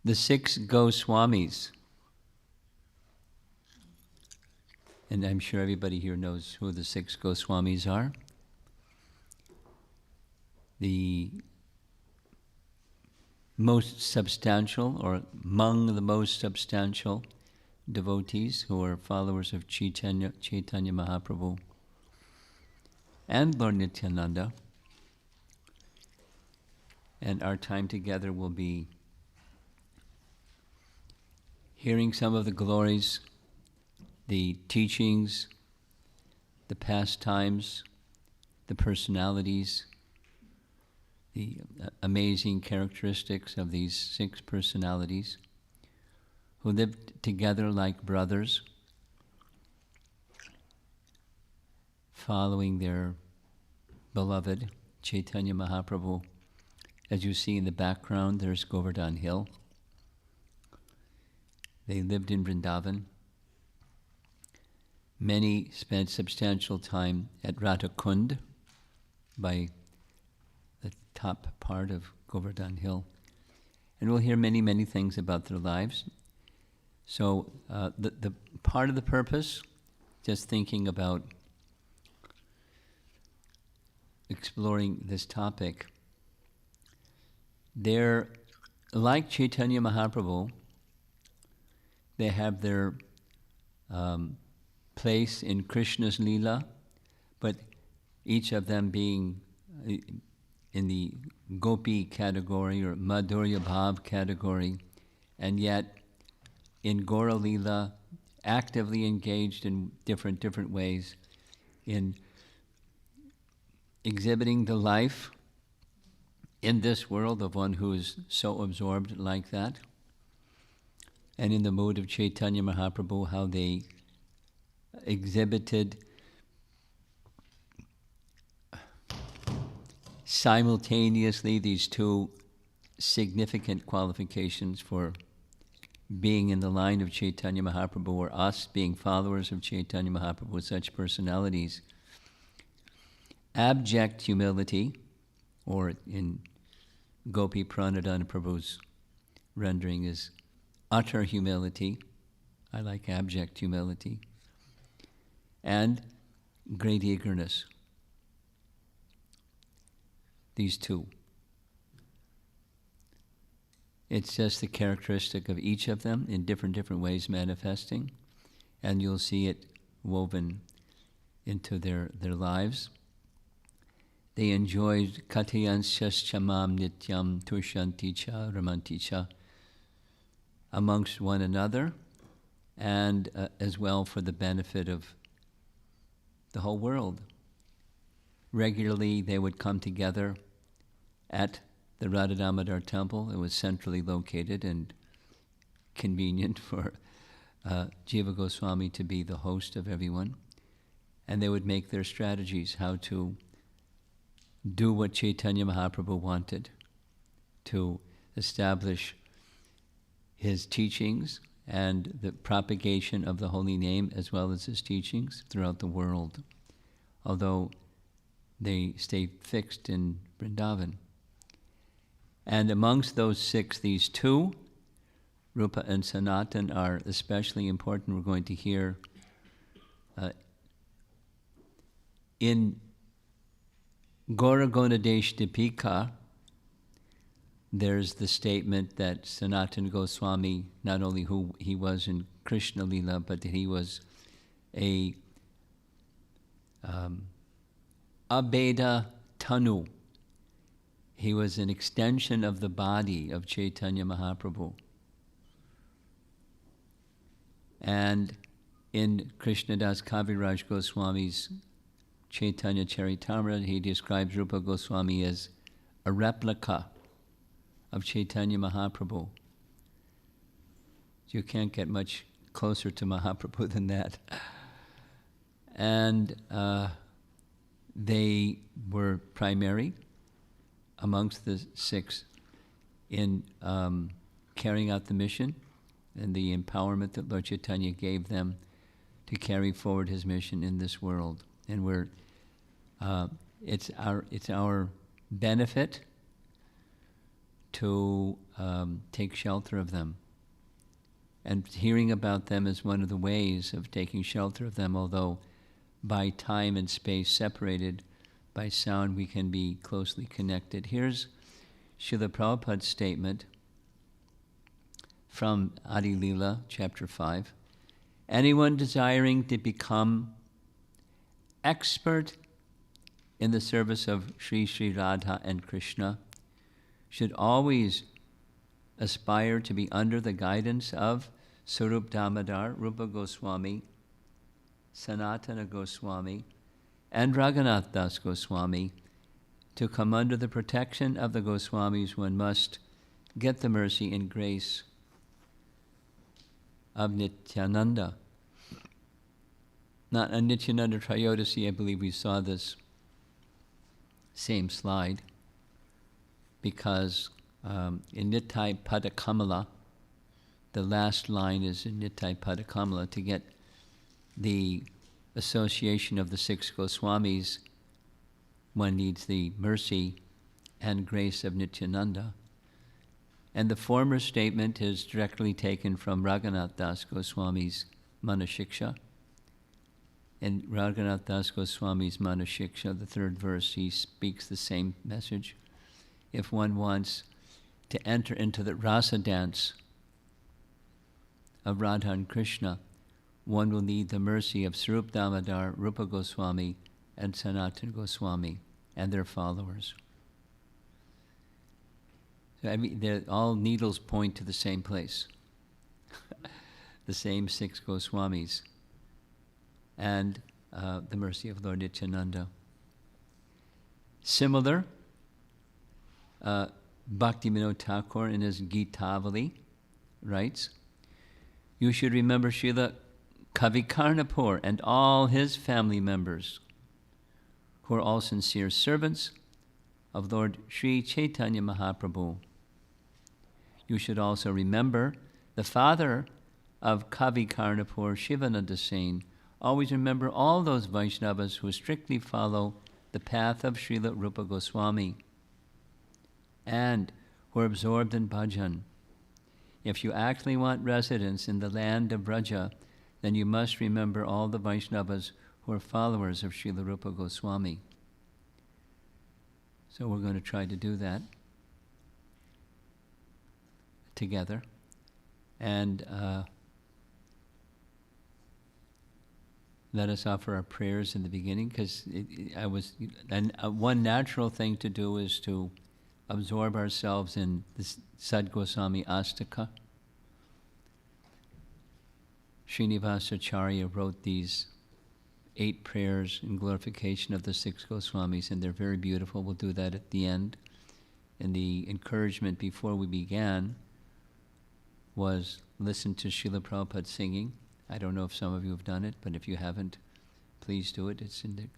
The 6 Goswamis, and I'm sure everybody here knows who the 6 Goswamis are. The most substantial, or among the most substantial devotees who are followers of Chaitanya Mahaprabhu and Lord Nityananda. And our time together will be hearing some of the glories, the teachings, the pastimes, the personalities, the amazing characteristics of these 6 personalities who lived together like brothers, following their beloved Chaitanya Mahaprabhu. As you see in the background, there's Govardhan Hill. They lived in Vrindavan. Many spent substantial time at Radhakund by the top part of Govardhan Hill. And we'll hear many, many things about their lives. So the part of the purpose, just thinking about exploring this topic, they're like Chaitanya Mahaprabhu. They have their place in Krishna's Leela, but each of them being in the Gopi category or Madhurya Bhav category, and yet in Gaura Leela, actively engaged in different ways in exhibiting the life in this world of one who is so absorbed like that. And in the mood of Chaitanya Mahaprabhu, how they exhibited simultaneously these 2 significant qualifications for being in the line of Chaitanya Mahaprabhu, or us being followers of Chaitanya Mahaprabhu with such personalities. Abject humility, or in Gopi Pranadhana Prabhu's rendering is utter humility. I like abject humility. And great eagerness. These 2. It's just the characteristic of each of them in different ways manifesting, and you'll see it woven into their lives. They enjoyed Katayansyas chamam nityam tushanti cha ramanti cha amongst one another, and as well for the benefit of the whole world. Regularly they would come together at the Radha Damodar temple. It was centrally located and convenient for Jiva Goswami to be the host of everyone. And they would make their strategies how to do what Chaitanya Mahaprabhu wanted, to establish his teachings and the propagation of the holy name as well as his teachings throughout the world, although they stayed fixed in Vrindavan. And amongst those 6, these 2, Rupa and Sanatan, are especially important. We're going to hear in Gaura Gonadesh Dipika, there's the statement that Sanatana Goswami, not only who he was in Krishna Leela, but that he was a Abheda Tanu. He was an extension of the body of Chaitanya Mahaprabhu. And in Krishnadas Kaviraj Goswami's Chaitanya Charitamrita, he describes Rupa Goswami as a replica of Chaitanya Mahaprabhu. You can't get much closer to Mahaprabhu than that. And they were primary amongst the 6 in carrying out the mission and the empowerment that Lord Chaitanya gave them to carry forward his mission in this world. And we're it's our benefit to take shelter of them. And hearing about them is one of the ways of taking shelter of them, although by time and space separated, by sound we can be closely connected. Here's Srila Prabhupada's statement from Adi Lila, chapter 5. Anyone desiring to become expert in the service of Sri Sri Radha and Krishna should always aspire to be under the guidance of Sarup Damodar, Rupa Goswami, Sanatana Goswami, and Raghunath Das Goswami. To come under the protection of the Goswamis, one must get the mercy and grace of Nityananda. Not on Nityananda Trayodasi, I believe we saw this same slide, because in Nittai Padakamala, the last line is in Nittai Padakamala, to get the association of the six Goswamis, one needs the mercy and grace of Nityananda. And the former statement is directly taken from Raghunath Das Goswami's Manasi Shiksha. In Raghunath Das Goswami's Manasi Shiksha, the third verse, he speaks the same message. If one wants to enter into the rasa dance of Radha and Krishna, one will need the mercy of Sarup Damodar, Rupa Goswami, and Sanatana Goswami, and their followers. So, I mean, all needles point to the same place. The same six Goswamis, and the mercy of Lord Nityananda. Similar, Bhaktivinoda Thakur in his Gitavali writes, you should remember Srila Kavikarnapur and all his family members, who are all sincere servants of Lord Sri Chaitanya Mahaprabhu. You should also remember the father of Kavikarnapur, Shivananda Sen. Always remember all those Vaishnavas who strictly follow the path of Srila Rupa Goswami and who are absorbed in bhajan. If you actually want residence in the land of Vraja, then you must remember all the Vaishnavas who are followers of Srila Rupa Goswami. So we're going to try to do that together. And let us offer our prayers in the beginning, because one natural thing to do is to absorb ourselves in this Sad Goswami Astaka. Srinivasacharya wrote these 8 prayers in glorification of the 6 Goswamis, and they're very beautiful. We'll do that at the end. And the encouragement before we began was listen to Srila Prabhupada singing. I don't know if some of you have done it, but if you haven't, please do it. It's in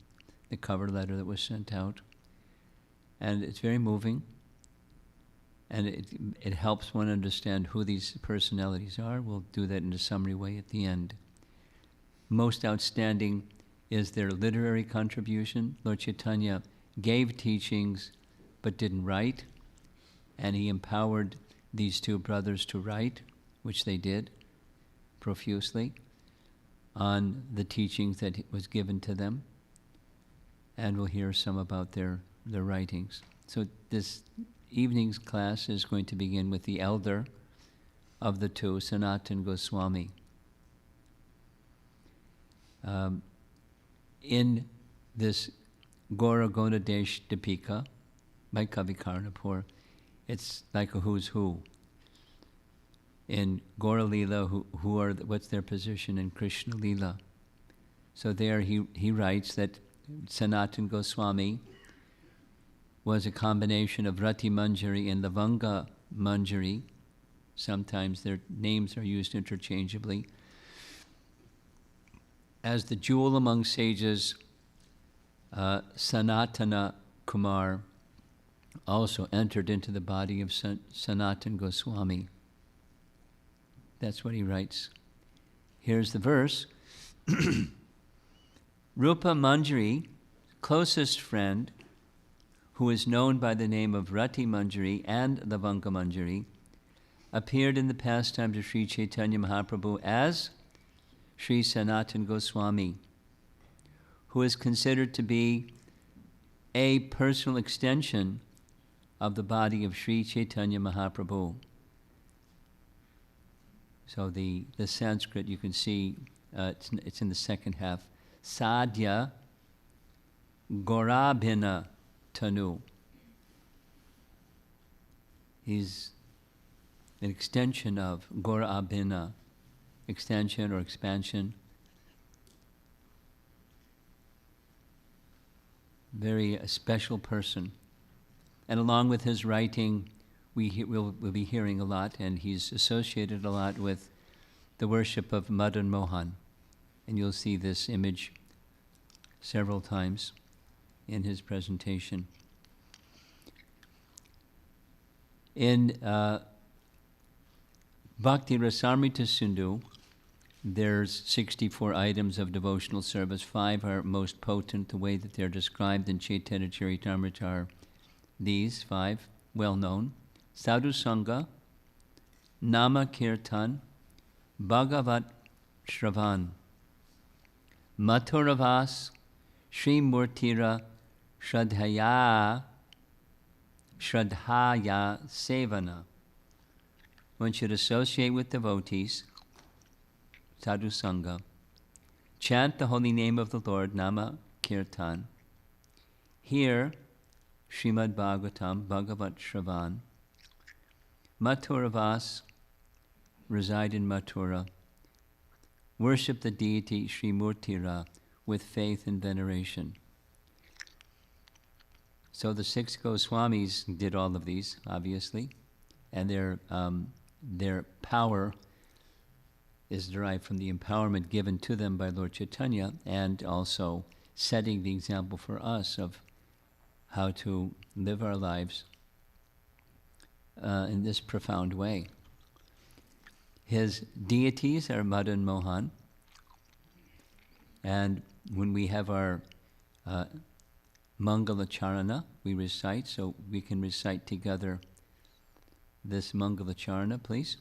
the cover letter that was sent out. And it's very moving. And it helps one understand who these personalities are. We'll do that in a summary way at the end. Most outstanding is their literary contribution. Lord Chaitanya gave teachings but didn't write, and he empowered these 2 brothers to write, which they did profusely, on the teachings that was given to them. And we'll hear some about their writings. So this evening's class is going to begin with the elder of the 2, Sanatana Goswami. In this Gora Gonadesh Dipika by Kavikarnapur, it's like a who's who. In Gora Lila, what's their position in Krishna Lila? So there he writes that Sanatana Goswami was a combination of Rati Manjari and Lavanga Manjari. Sometimes their names are used interchangeably. As the jewel among sages, Sanatana Kumar also entered into the body of Sanatana Goswami. That's what he writes. Here's the verse. Rupa Manjari, closest friend, who is known by the name of Rati Manjari and the Vanka Manjari, appeared in the pastimes of Sri Chaitanya Mahaprabhu as Sri Sanatana Goswami, who is considered to be a personal extension of the body of Sri Chaitanya Mahaprabhu. So the Sanskrit, you can see, it's in the second half. Sadhya Gorabhina Tanu. He's an extension of Gorabhina, extension or expansion. Very a special person. And along with his writing, we'll be hearing a lot, and he's associated a lot with the worship of Madan Mohan. And you'll see this image several times in his presentation. In Bhakti Rasamrita Sindhu, there's 64 items of devotional service. 5 are most potent. The way that they're described in Chaitanya Charitamrita are these 5, well known. Sadhu Sangha, Nama Kirtan, Bhagavat Shravan, Mathuravas, Sri Murtira, Shraddhaya Sevana. One should associate with devotees, Sadhu Sangha, chant the holy name of the Lord, Nama Kirtan, hear Srimad Bhagavatam, Bhagavat Shravan, Mathuravas, reside in Mathura, worship the deity Sri Murtira with faith and veneration. So the 6 Goswamis did all of these, obviously, and their power is derived from the empowerment given to them by Lord Chaitanya, and also setting the example for us of how to live our lives in this profound way. His deities are Madan Mohan, and when we have our Mangala Charana, we recite, so we can recite together this Mangala Charana, please.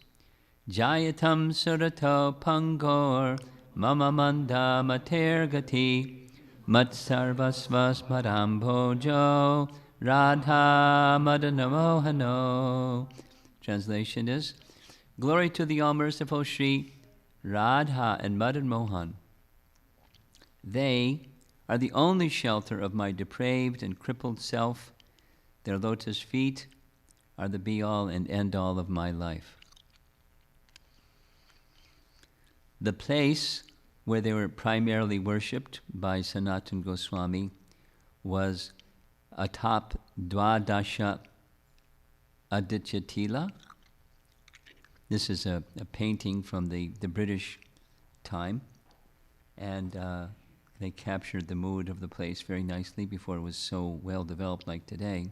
Jayatam Surato Pangor Mama Manda Matergati Matsarvasvas Padambojo Radha Madanamohano. Translation is, glory to the all-merciful Sri Radha and Madan Mohan. They are the only shelter of my depraved and crippled self. Their lotus feet are the be-all and end-all of my life. The place where they were primarily worshipped by Sanatana Goswami was atop Dwadasha Adityatila. This is a painting from the British time, and they captured the mood of the place very nicely before it was so well developed like today.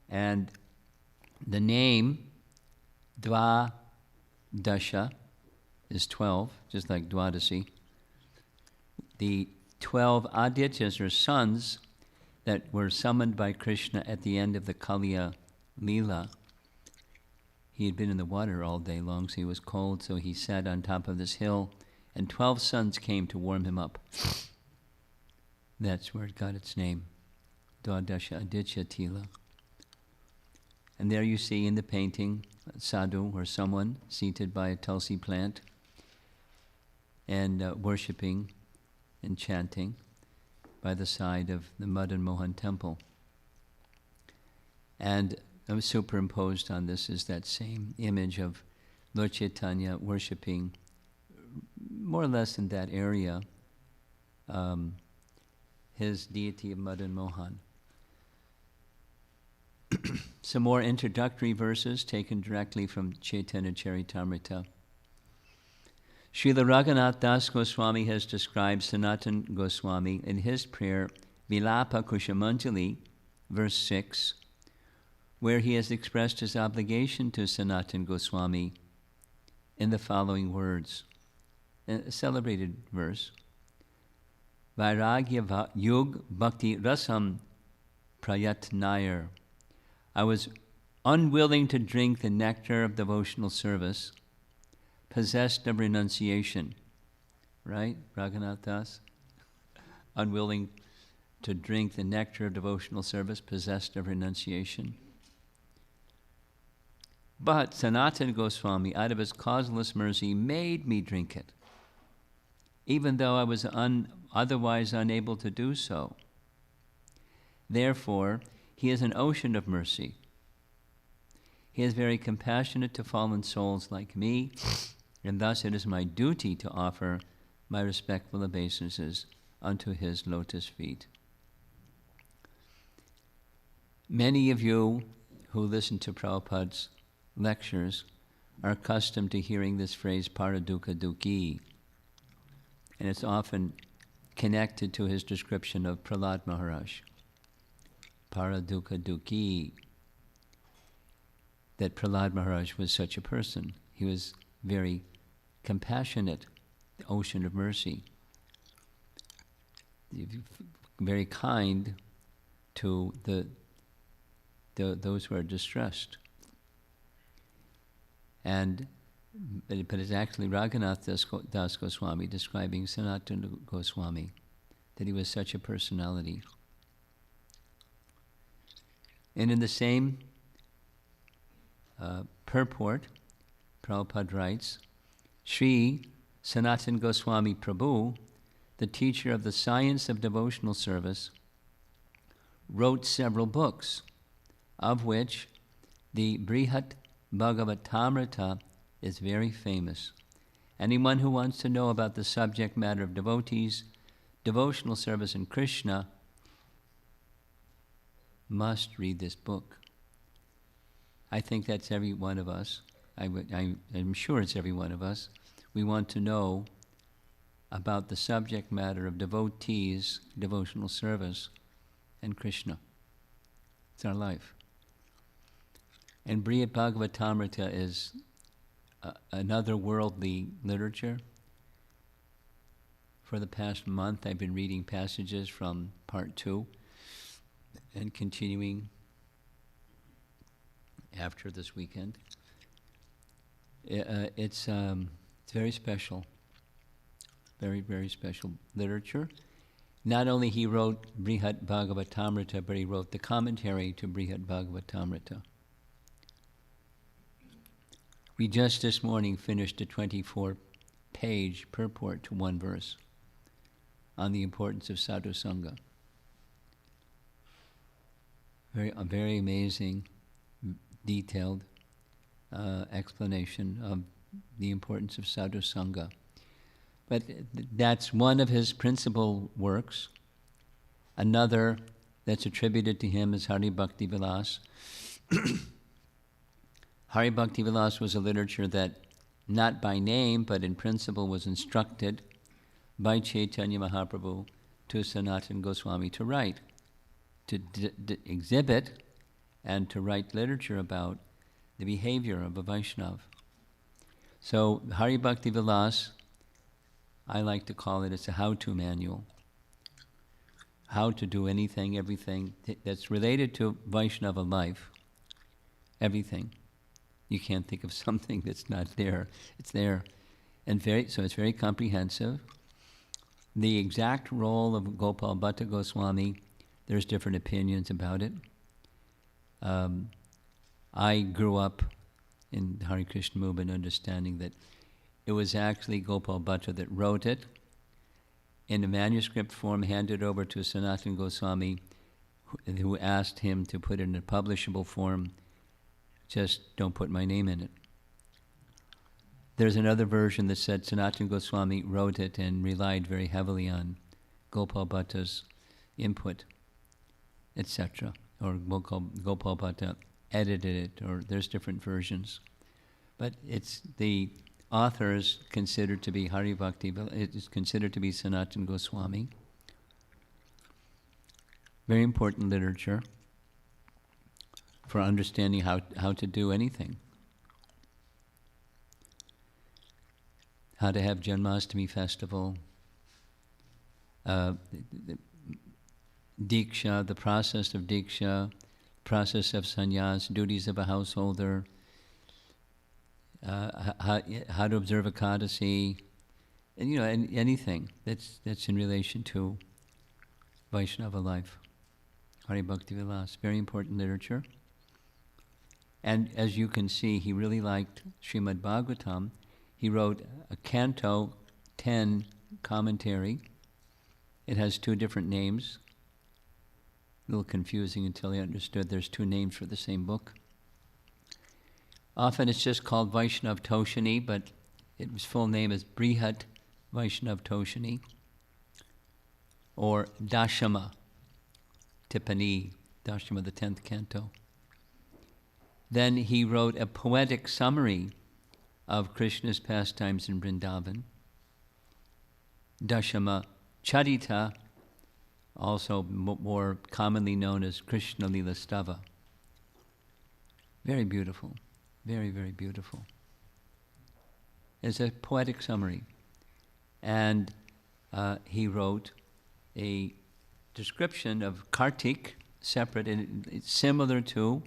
And the name Dwadasha is 12, just like Dwadasi. The 12 Adityas, or sons, that were summoned by Krishna at the end of the Kaliya Leela. He had been in the water all day long, so he was cold, so he sat on top of this hill, and 12 sons came to warm him up. That's where it got its name, Dwadasha Adityatila. And there you see in the painting a sadhu, or someone seated by a tulsi plant and worshipping and chanting by the side of the Madan Mohan temple. And superimposed on this is that same image of Lord Chaitanya worshipping, more or less in that area, his deity of Madan Mohan. Some more introductory verses taken directly from Chaitanya Charitamrita. Srila Raghunath Das Goswami has described Sanatana Goswami in his prayer, Vilapa Kushamanjali, verse 6, where he has expressed his obligation to Sanatana Goswami in the following words, a celebrated verse. Vairagya Yug Bhakti Rasam prayatnayar. I was unwilling to drink the nectar of devotional service, possessed of renunciation. Right, Raghunath Das? Unwilling to drink the nectar of devotional service, possessed of renunciation. But Sanatana Goswami, out of his causeless mercy, made me drink it, even though I was otherwise unable to do so. Therefore, he is an ocean of mercy. He is very compassionate to fallen souls like me, and thus it is my duty to offer my respectful obeisances unto his lotus feet. Many of you who listen to Prabhupada's lectures are accustomed to hearing this phrase, Paradukkha Dukhi, and it's often connected to his description of Prahlad Maharaj. Paradukkha Dukhi, that Prahlad Maharaj was such a person. He was very compassionate, the ocean of mercy, very kind to those who are distressed. But it's actually Raghunath Das Goswami describing Sanatana Goswami, that he was such a personality. And in the same purport, Prabhupada writes, Sri Sanatana Goswami Prabhu, the teacher of the science of devotional service, wrote several books, of which the Brihat Bhagavatamrita is very famous. Anyone who wants to know about the subject matter of devotees, devotional service in Krishna, must read this book. I think that's every one of us. I'm sure it's every one of us. We want to know about the subject matter of devotees, devotional service, and Krishna. It's our life. And Brihat Bhagavatamrita is another worldly literature. For the past month, I've been reading passages from part 2 and continuing after this weekend. It's very special, very, very special literature. Not only he wrote Brihat Bhagavatamrita, but he wrote the commentary to Brihat Bhagavatamrita. We just this morning finished a 24-page purport to one verse on the importance of sadhu sangha. A very amazing, detailed explanation of the importance of sadhu sangha. But that's one of his principal works. Another that's attributed to him is Hari Bhakti Vilas. Hari Bhakti Vilas was a literature that, not by name, but in principle, was instructed by Chaitanya Mahaprabhu to Sanatana Goswami to write, to exhibit, and to write literature about the behavior of a Vaishnava. So Hari Bhakti Vilas, I like to call it's a how-to manual. How to do anything, everything that's related to Vaishnava life. Everything. You can't think of something that's not there. It's there. And so it's very comprehensive. The exact role of Gopal Bhatta Goswami, there's different opinions about it. I grew up in the Hare Krishna movement understanding that it was actually Gopal Bhatta that wrote it in a manuscript form, handed over to Sanatana Goswami, who asked him to put it in a publishable form. Just don't put my name in it. There's another version that said Sanatana Goswami wrote it and relied very heavily on Gopal Bhatta's input, etc. Or Gopal Bhatta edited it, or there's different versions. But it's the author is considered to be Hari Bhakti, it is considered to be Sanatana Goswami. Very important literature for understanding how to do anything. How to have Janmashtami festival. Diksha, the process of Diksha, process of sannyas, duties of a householder, how to observe Ekadasi, and anything that's in relation to Vaishnava life. Hari Bhakti Vilas, very important literature. And as you can see, he really liked Srimad Bhagavatam. He wrote a Canto 10 commentary. It has two different names. A little confusing until I understood there's two names for the same book. Often it's just called Vaishnav Toshani, but its full name is Brihat Vaishnav Toshani, or Dashama Tipani, Dashama, the 10th canto. Then he wrote a poetic summary of Krishna's pastimes in Vrindavan, Dashama Charita, also more commonly known as Krishna Lila Stava. Very beautiful, very, very beautiful. It's a poetic summary. And he wrote a description of Kartik, separate, and it's similar to,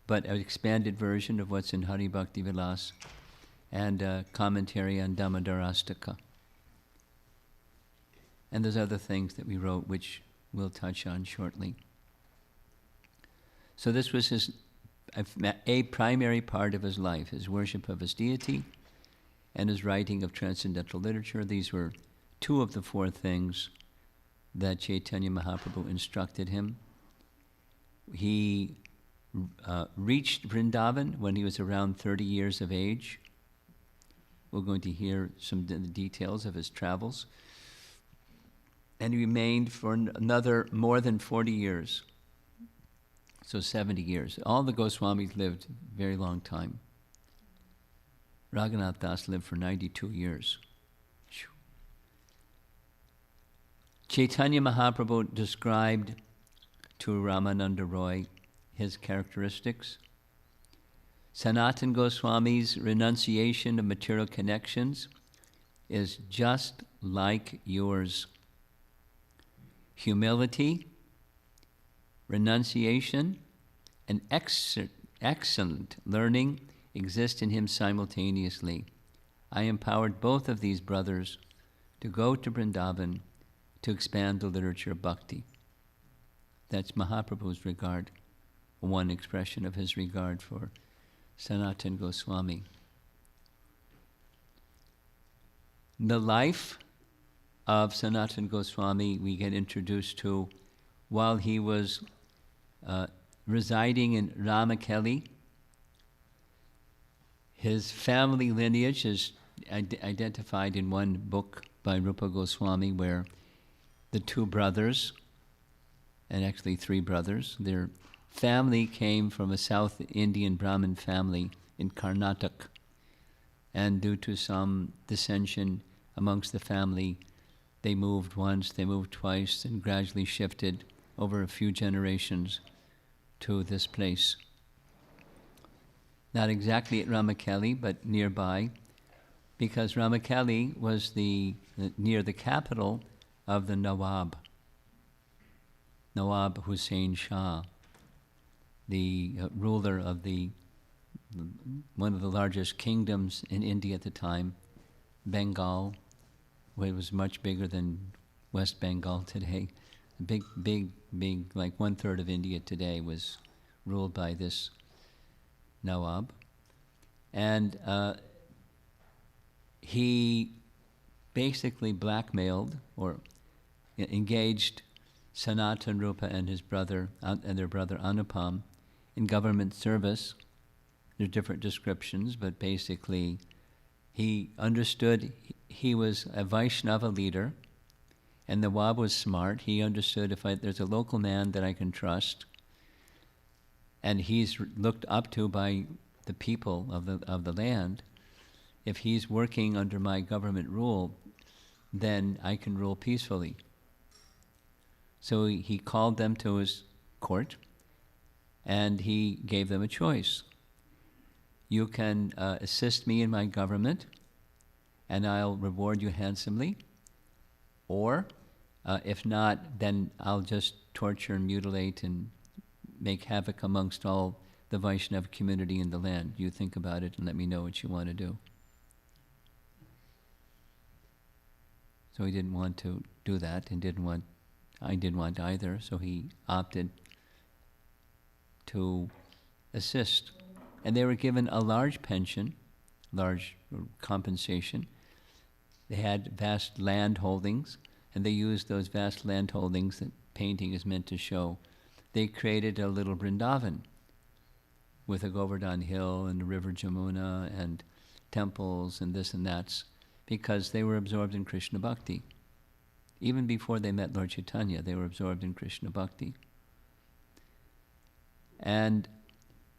but an expanded version of what's in Hari Bhakti Vilas, and a commentary on Damodarastaka. And there's other things that we wrote which we'll touch on shortly. So this was a primary part of his life, his worship of his deity and his writing of transcendental literature. These were two of the four things that Chaitanya Mahaprabhu instructed him. He reached Vrindavan when he was around 30 years of age. We're going to hear some details of his travels. And he remained for another more than 40 years, so 70 years. All the Goswamis lived a very long time. Raghunath Das lived for 92 years. Chaitanya Mahaprabhu described to Ramananda Roy his characteristics. Sanatana Goswami's renunciation of material connections is just like yours. Humility, renunciation, and excellent learning exist in him simultaneously. I empowered both of these brothers to go to Vrindavan to expand the literature of bhakti. That's Mahaprabhu's regard, one expression of his regard for Sanatana Goswami. The life of Sanatana Goswami we get introduced to while he was residing in Ramakeli. His family lineage is identified in one book by Rupa Goswami, where the two brothers, and actually three brothers, their family came from a South Indian Brahmin family in Karnataka. And due to some dissension amongst the family, they moved once, they moved twice, and gradually shifted over a few generations to this place. Not exactly at Ramakeli, but nearby, because Ramakeli was near the capital of the Nawab Hussain Shah, the ruler of one of the largest kingdoms in India at the time, Bengal, where it was much bigger than West Bengal today. Big, like 1/3 of India today was ruled by this Nawab. And he basically blackmailed or engaged Sanatana Rupa and his brother, and their brother Anupam, in government service. There are different descriptions, but basically he understood he was a Vaishnava leader, and the Nawab was smart. He understood if there's a local man that I can trust, and he's looked up to by the people of the land, if he's working under my government rule, then I can rule peacefully. So he called them to his court, and he gave them a choice. You can assist me in my government, and I'll reward you handsomely. Or, if not, then I'll just torture and mutilate and make havoc amongst all the Vaishnava community in the land. You think about it and let me know what you want to do. So he didn't want to do that, and I didn't want either, so he opted to assist. And they were given a large pension, large compensation. They had vast land holdings, and they used those vast land holdings that painting is meant to show. They created a little Vrindavan with a Govardhan Hill and the river Jamuna and temples and this and that, because they were absorbed in Krishna Bhakti. Even before they met Lord Chaitanya, they were absorbed in Krishna Bhakti. And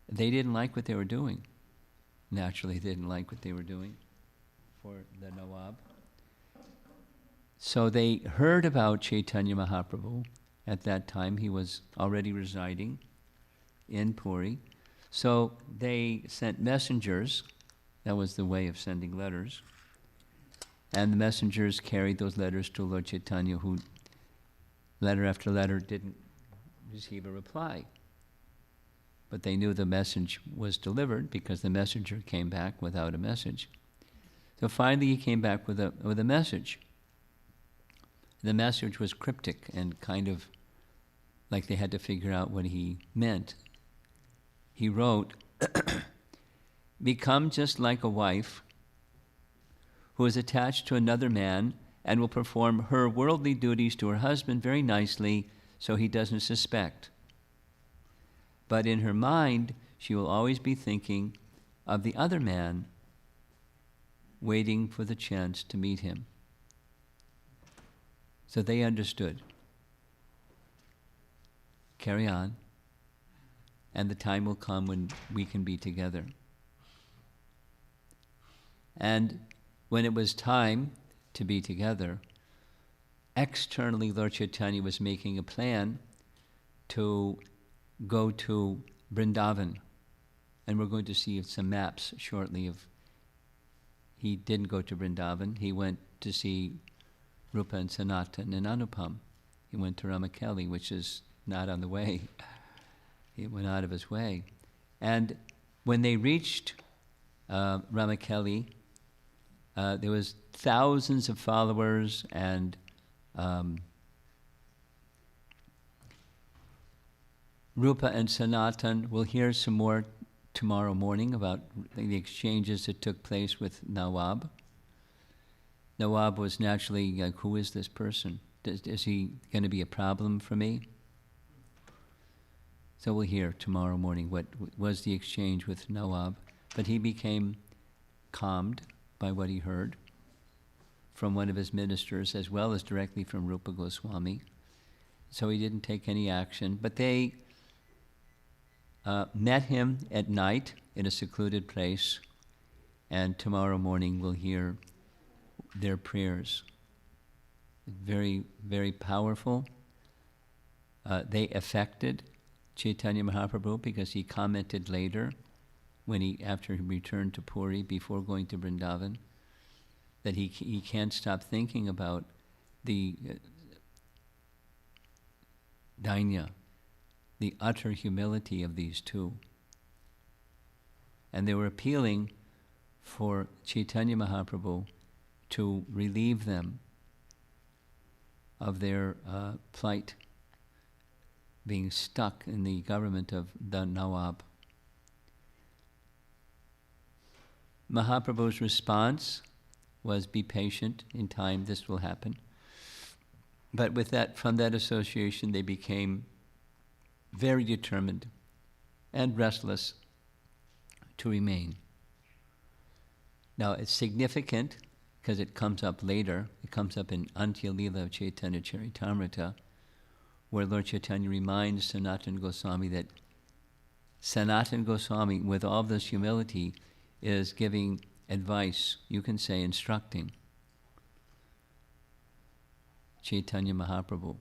they didn't like what they were doing. Naturally, they didn't like what they were doing for the Nawab. So they heard about Chaitanya Mahaprabhu. At that time, he was already residing in Puri. So they sent messengers. That was the way of sending letters. And the messengers carried those letters to Lord Chaitanya, who, letter after letter, didn't receive a reply. But they knew the message was delivered because the messenger came back without a message. So finally he came back with a message. The message was cryptic and kind of like they had to figure out what he meant. He wrote, "Become just like a wife who is attached to another man and will perform her worldly duties to her husband very nicely so he doesn't suspect. But in her mind, she will always be thinking of the other man, waiting for the chance to meet him." So they understood. Carry on, and the time will come when we can be together. And when it was time to be together, externally Lord Chaitanya was making a plan to go to Vrindavan. And we're going to see some maps shortly of, he didn't go to Vrindavan, he went to see Rupa and Sanatan and Anupam. He went to Ramakeli, which is not on the way. He went out of his way. And when they reached Ramakeli, there was thousands of followers, and Rupa and Sanatan, we'll hear some more tomorrow morning about the exchanges that took place with Nawab. Nawab was naturally like, who is this person? Is he going to be a problem for me? So we'll hear tomorrow morning what was the exchange with Nawab. But he became calmed by what he heard from one of his ministers, as well as directly from Rupa Goswami. So he didn't take any action. But they met him at night in a secluded place, and tomorrow morning we'll hear their prayers. Very, very powerful. They affected Chaitanya Mahaprabhu because he commented later, after he returned to Puri, before going to Vrindavan, that he can't stop thinking about the dainya, the utter humility of these two. And they were appealing for Chaitanya Mahaprabhu to relieve them of their plight, being stuck in the government of the Nawab. Mahaprabhu's response was, be patient, in time this will happen. But from that association, they became very determined and restless to remain. Now, it's significant because it comes up later. It comes up in Antya Lila of Chaitanya Charitamrita, where Lord Chaitanya reminds Sanatana Goswami that Sanatana Goswami, with all this humility, is giving advice, you can say instructing, Chaitanya Mahaprabhu,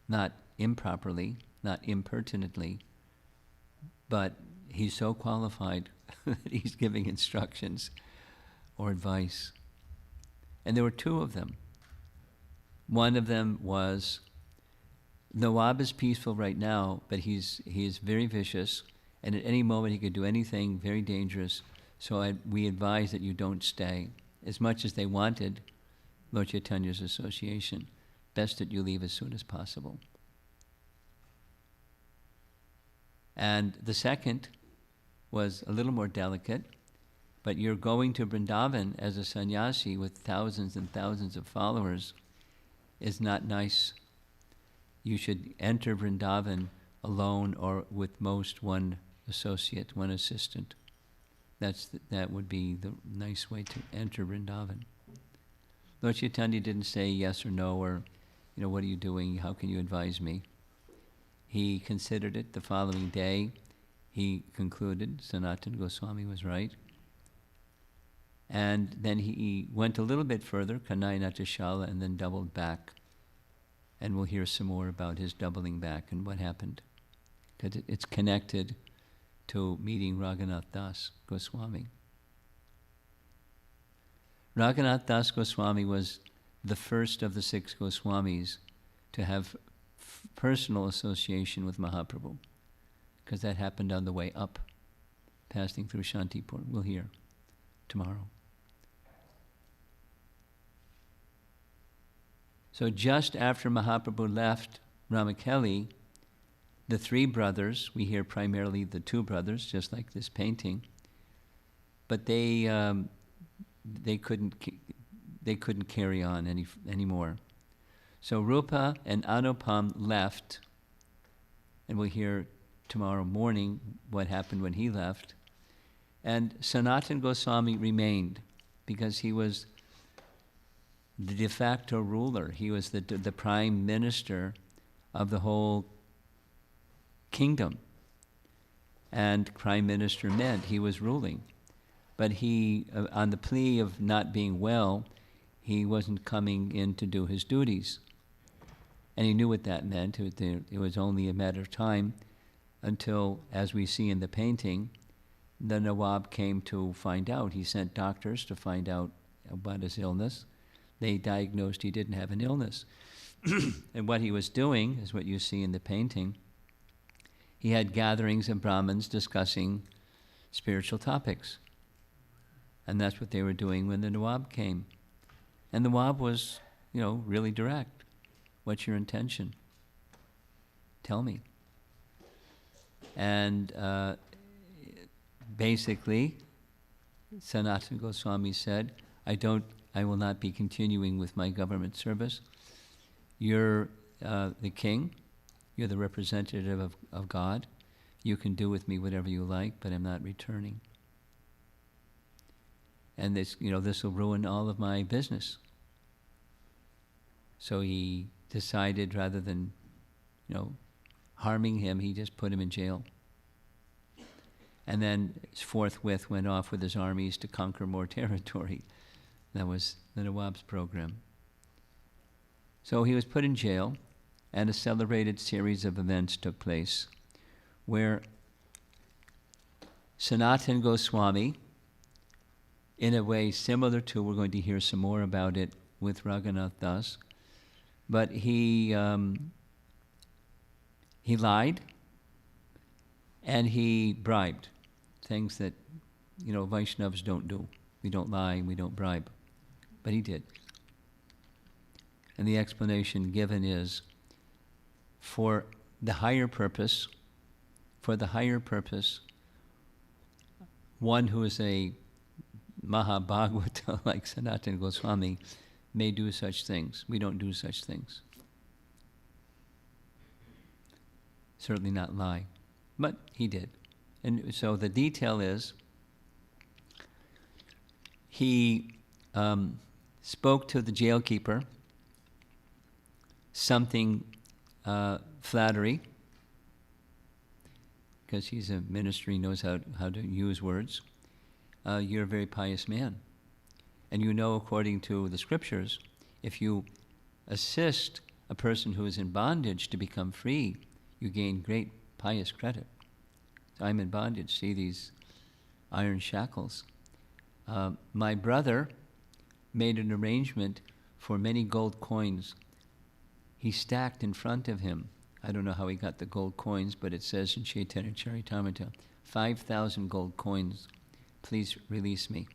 not improperly, not impertinently, but he's so qualified that he's giving instructions or advice. And there were two of them. One of them was Nawab is peaceful right now, but he is very vicious, and at any moment he could do anything very dangerous. So we advise that you don't stay. As much as they wanted Lord Chaitanya's association, best that you leave as soon as possible. And the second was a little more delicate, but you're going to Vrindavan as a sannyasi with thousands and thousands of followers is not nice. You should enter Vrindavan alone or with most one associate, one assistant. That would be the nice way to enter Vrindavan. Lord Chaitanya didn't say yes or no or, what are you doing? How can you advise me? He considered it. The following day, he concluded Sanatana Goswami was right. And then he went a little bit further, Kanayana Shala, and then doubled back. And we'll hear some more about his doubling back and what happened. Because it's connected to meeting Raghunath Das Goswami. Raghunath Das Goswami was the first of the 6 Goswamis to have personal association with Mahaprabhu, because that happened on the way up, passing through Shantipur. We'll hear tomorrow. So just after Mahaprabhu left Ramakeli, the 3 brothers, we hear primarily the 2 brothers, just like this painting, but they couldn't carry on anymore. So Rupa and Anupam left, and we'll hear tomorrow morning what happened when he left. And Sanatana Goswami remained because he was the de facto ruler. He was the prime minister of the whole kingdom. And prime minister meant he was ruling. But he, on the plea of not being well, he wasn't coming in to do his duties. And he knew what that meant. It was only a matter of time until, as we see in the painting, the Nawab came to find out. He sent doctors to find out about his illness. They diagnosed he didn't have an illness. And what he was doing is what you see in the painting. He had gatherings of Brahmins discussing spiritual topics. And that's what they were doing when the Nawab came. And the Nawab was, really direct. What's your intention? Tell me. And basically, Sanatana Goswami said, I will not be continuing with my government service. You're the king. You're the representative of God. You can do with me whatever you like, but I'm not returning. And this will ruin all of my business. So he decided, rather than, harming him, he just put him in jail. And then forthwith went off with his armies to conquer more territory. That was the Nawab's program. So he was put in jail, and a celebrated series of events took place where Sanatana Goswami, in a way similar to, we're going to hear some more about it with Raghunath Das, but he lied and he bribed, things that, Vaishnavas don't do. We don't lie and we don't bribe. But he did. And the explanation given is, for the higher purpose, one who is a Mahabhagavata like Sanatana Goswami may do such things. We don't do such things. Certainly not lie. But he did. And so the detail is, he spoke to the jailkeeper something flattery, because he's a minister, he knows how to use words. You're a very pious man. And according to the scriptures, if you assist a person who is in bondage to become free, you gain great pious credit. So I'm in bondage, see these iron shackles. My brother made an arrangement for many gold coins. He stacked in front of him I don't know how he got the gold coins, but it says in Chaitanya Charitamrita, 5,000 gold coins, please release me.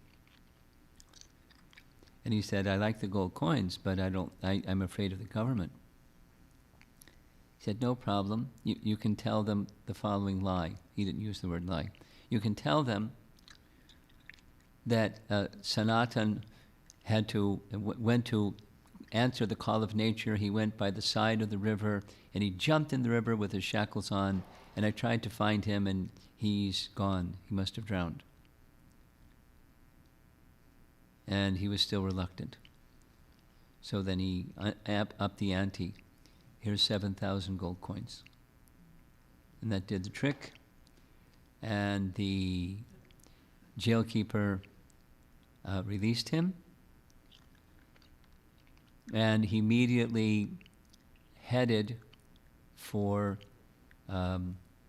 And he said, I like the gold coins, but I'm afraid of the government. He said, no problem. You can tell them the following lie. He didn't use the word lie. You can tell them that Sanatan went to answer the call of nature. He went by the side of the river, and he jumped in the river with his shackles on, and I tried to find him, and he's gone. He must have drowned. And he was still reluctant. So then he upped the ante. Here's 7,000 gold coins. And that did the trick. And the jailkeeper released him. And he immediately headed for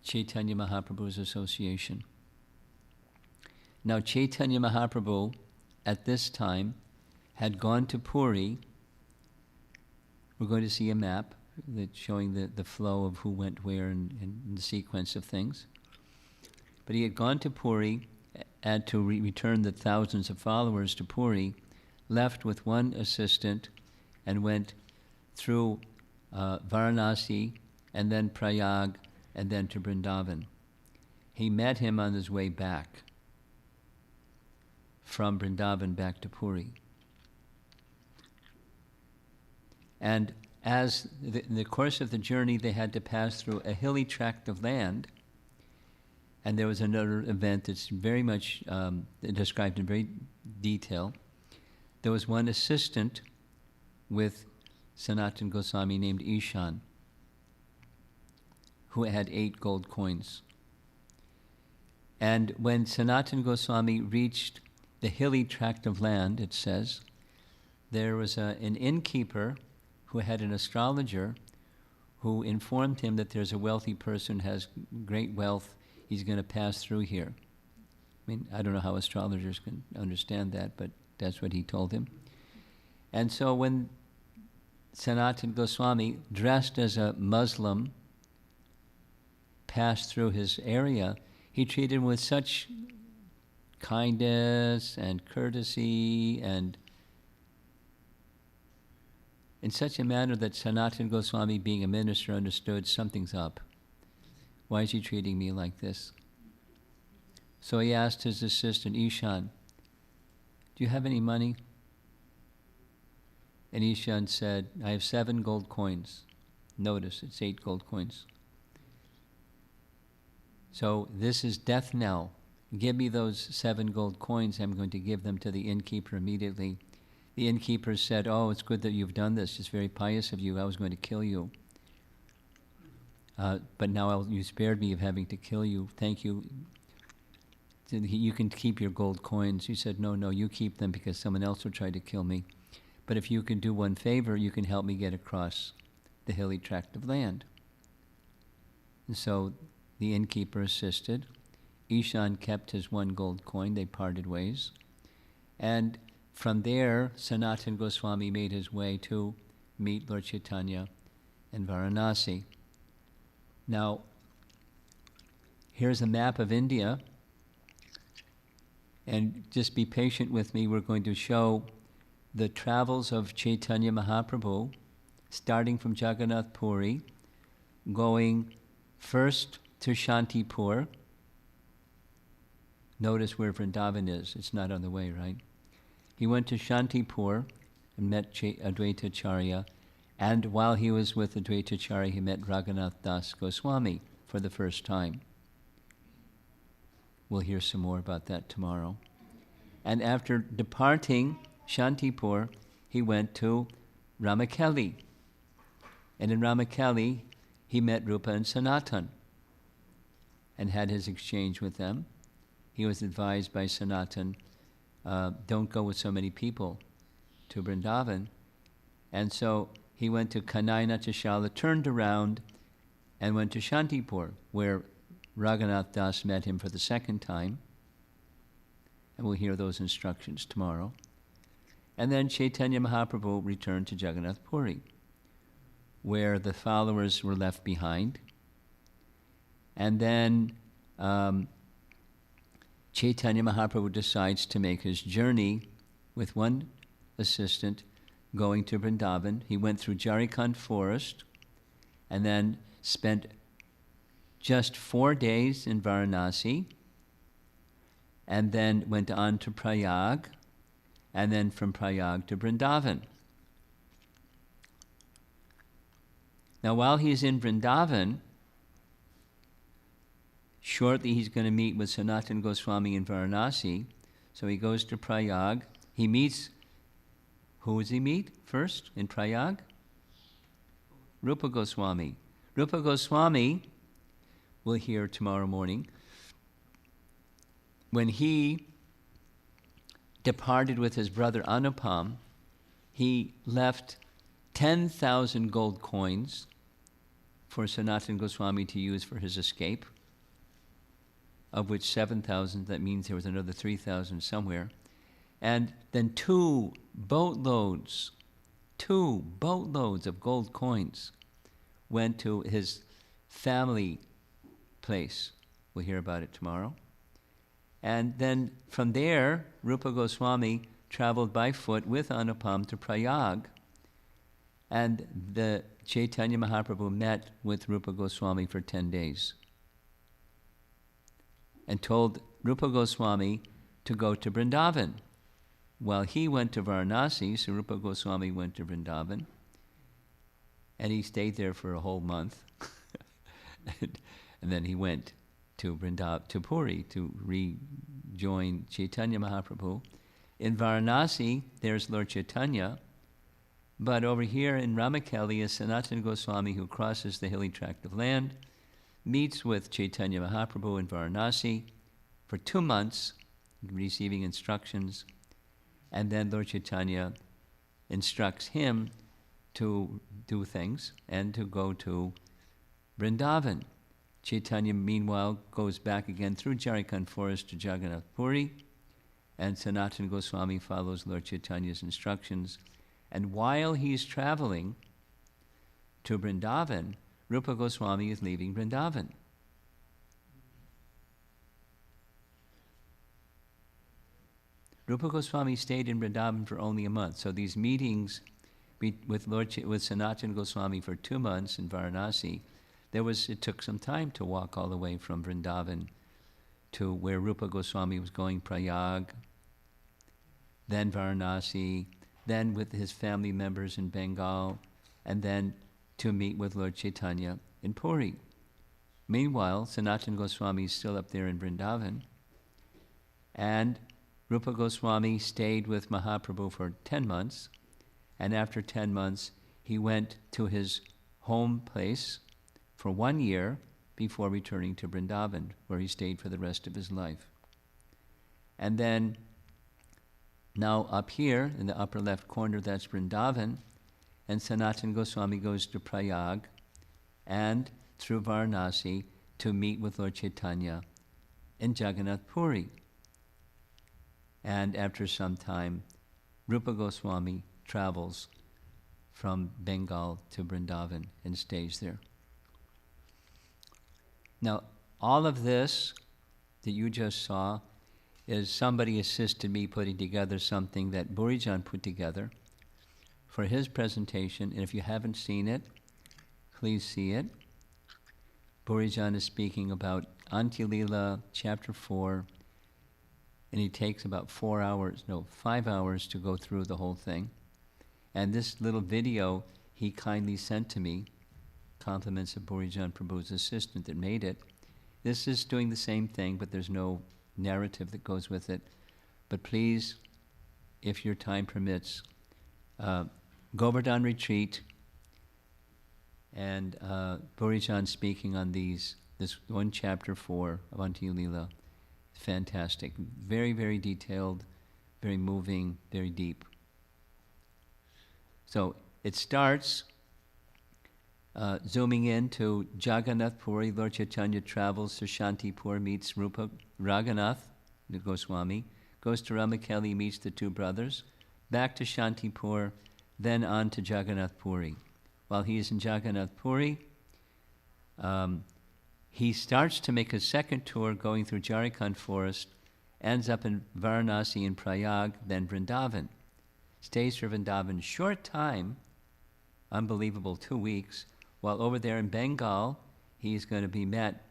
Chaitanya Mahaprabhu's association. Now Chaitanya Mahaprabhu at this time had gone to Puri. We're going to see a map that's showing the flow of who went where and the sequence of things. But he had gone to Puri, had to return the thousands of followers to Puri, left with one assistant, and went through Varanasi, and then Prayag, and then to Vrindavan. He met him on his way back, from Vrindavan back to Puri. And as in the course of the journey, they had to pass through a hilly tract of land, and there was another event that's very much described in very detail. There was one assistant with Sanatana Goswami named Ishan, who had 8 gold coins. And when Sanatana Goswami reached the hilly tract of land, it says, there was an innkeeper who had an astrologer who informed him that there's a wealthy person, has great wealth, he's going to pass through here. I mean, I don't know how astrologers can understand that, but that's what he told him. And so when Sanatana Goswami, dressed as a Muslim, passed through his area, he treated him with such kindness and courtesy and in such a manner that Sanatana Goswami, being a minister, understood something's up. Why is he treating me like this? So he asked his assistant, Ishan, do you have any money? And Ishan said, I have 7 gold coins. Notice, it's 8 gold coins. So this is death knell. Give me those 7 gold coins. I'm going to give them to the innkeeper immediately. The innkeeper said, oh, it's good that you've done this. It's very pious of you. I was going to kill you. But now you spared me of having to kill you. Thank you. You can keep your gold coins. He said, no, you keep them because someone else will try to kill me. But if you can do one favor, you can help me get across the hilly tract of land. And so the innkeeper assisted. Ishan kept his 1 gold coin. They parted ways. And from there, Sanatana Goswami made his way to meet Lord Chaitanya in Varanasi. Now, here's a map of India. And just be patient with me. We're going to show the travels of Chaitanya Mahaprabhu, starting from Jagannath Puri, going first to Shantipur. Notice where Vrindavan is. It's not on the way, right? He went to Shantipur and met Advaitacharya, and while he was with Advaitacharya, he met Raghunath Das Goswami for the first time. We'll hear some more about that tomorrow. And after departing Shantipur, he went to Ramakeli. And in Ramakeli, he met Rupa and Sanatan and had his exchange with them. He was advised by Sanatan, don't go with so many people to Vrindavan. And so he went to Kanai-Natashala, turned around, and went to Shantipur, where Raghunath Das met him for the second time. And we'll hear those instructions tomorrow. And then Chaitanya Mahaprabhu returned to Jagannath Puri. where the followers were left behind. And then Chaitanya Mahaprabhu decides to make his journey with one assistant going to Vrindavan. He went through Jharikand forest and then spent just 4 days in Varanasi, and then went on to Prayag, and then from Prayag to Vrindavan. Now, while he's in Vrindavan, shortly he's going to meet with Sanatana Goswami in Varanasi. So he goes to Prayag. He meets, who does he meet first in Prayag? Rupa Goswami. Rupa Goswami, we'll hear tomorrow morning, when he departed with his brother Anupam, he left 10,000 gold coins for Sanatana Goswami to use for his escape, of which 7,000, that means there was another 3,000 somewhere. And then 2 boatloads of gold coins went to his family place. We'll hear about it tomorrow. And then from there, Rupa Goswami traveled by foot with Anupam to Prayag. And the Chaitanya Mahaprabhu met with Rupa Goswami for 10 days and told Rupa Goswami to go to Vrindavan. While he went to Varanasi, so Rupa Goswami went to Vrindavan, and he stayed there for a whole month. And then he went to Puri to rejoin Chaitanya Mahaprabhu. In Varanasi, there's Lord Chaitanya, but over here in Ramakeli is Sanatana Goswami, who crosses the hilly tract of land, meets with Chaitanya Mahaprabhu in Varanasi for 2 months, receiving instructions, and then Lord Chaitanya instructs him to do things and to go to Vrindavan. Chaitanya, meanwhile, goes back again through Jharikand forest to Jagannath Puri, and Sanatana Goswami follows Lord Chaitanya's instructions. And while he's traveling to Vrindavan, Rupa Goswami is leaving Vrindavan. Rupa Goswami stayed in Vrindavan for only a month. So these meetings with Sanatana Goswami for 2 months in Varanasi, it took some time to walk all the way from Vrindavan to where Rupa Goswami was going, Prayag, then Varanasi, then with his family members in Bengal, and then to meet with Lord Chaitanya in Puri. Meanwhile, Sanatana Goswami is still up there in Vrindavan, and Rupa Goswami stayed with Mahaprabhu for 10 months, and after 10 months, he went to his home place for 1 year before returning to Vrindavan, where he stayed for the rest of his life. And then, now up here, in the upper left corner, that's Vrindavan, and Sanatana Goswami goes to Prayag and through Varanasi to meet with Lord Chaitanya in Jagannath Puri. And after some time, Rupa Goswami travels from Bengal to Vrindavan and stays there. Now, all of this that you just saw is somebody assisted me putting together something that Burijan put together for his presentation. And if you haven't seen it, please see it. Burijan is speaking about Antya-lila, chapter 4, and he takes about 5 hours to go through the whole thing. And this little video he kindly sent to me, compliments of Burijan Prabhu's assistant that made it. This is doing the same thing, but there's no narrative that goes with it. But please, if your time permits, Govardhan Retreat and Burijan speaking on this one chapter 4 of Antya-lila. Fantastic. Very, very detailed, very moving, very deep. So it starts zooming in to Jagannath Puri. Lord Chaitanya travels to Shantipur, meets Rupa Raghunath Goswami, goes to Ramakeli, meets the 2 brothers, back to Shantipur, then on to Jagannath Puri, while he's in Jagannath Puri, he starts to make a second tour going through Jharkhand forest, ends up in Varanasi and Prayag, then Vrindavan. Stays for Vrindavan short time, unbelievable 2 weeks, while over there in Bengal, he's going to be met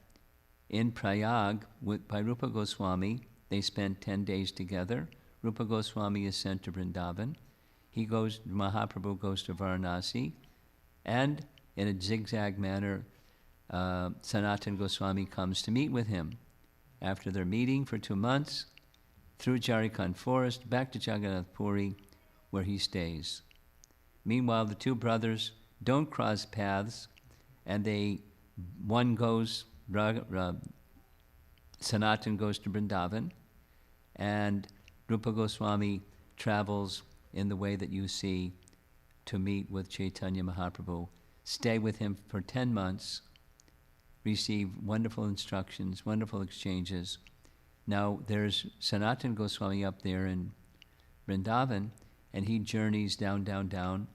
in Prayag by Rupa Goswami. They spend 10 days together. Rupa Goswami is sent to Vrindavan. Mahaprabhu goes to Varanasi, and in a zigzag manner, Sanatana Goswami comes to meet with him. After their meeting for 2 months, through Jharkhand forest, back to Jagannath Puri, where he stays. Meanwhile, the two brothers don't cross paths, and one goes, Sanatana goes to Vrindavan, and Rupa Goswami travels in the way that you see to meet with Chaitanya Mahaprabhu, stay with him for 10 months, receive wonderful instructions, wonderful exchanges. Now there's Sanatana Goswami up there in Vrindavan, and he journeys down, down, down,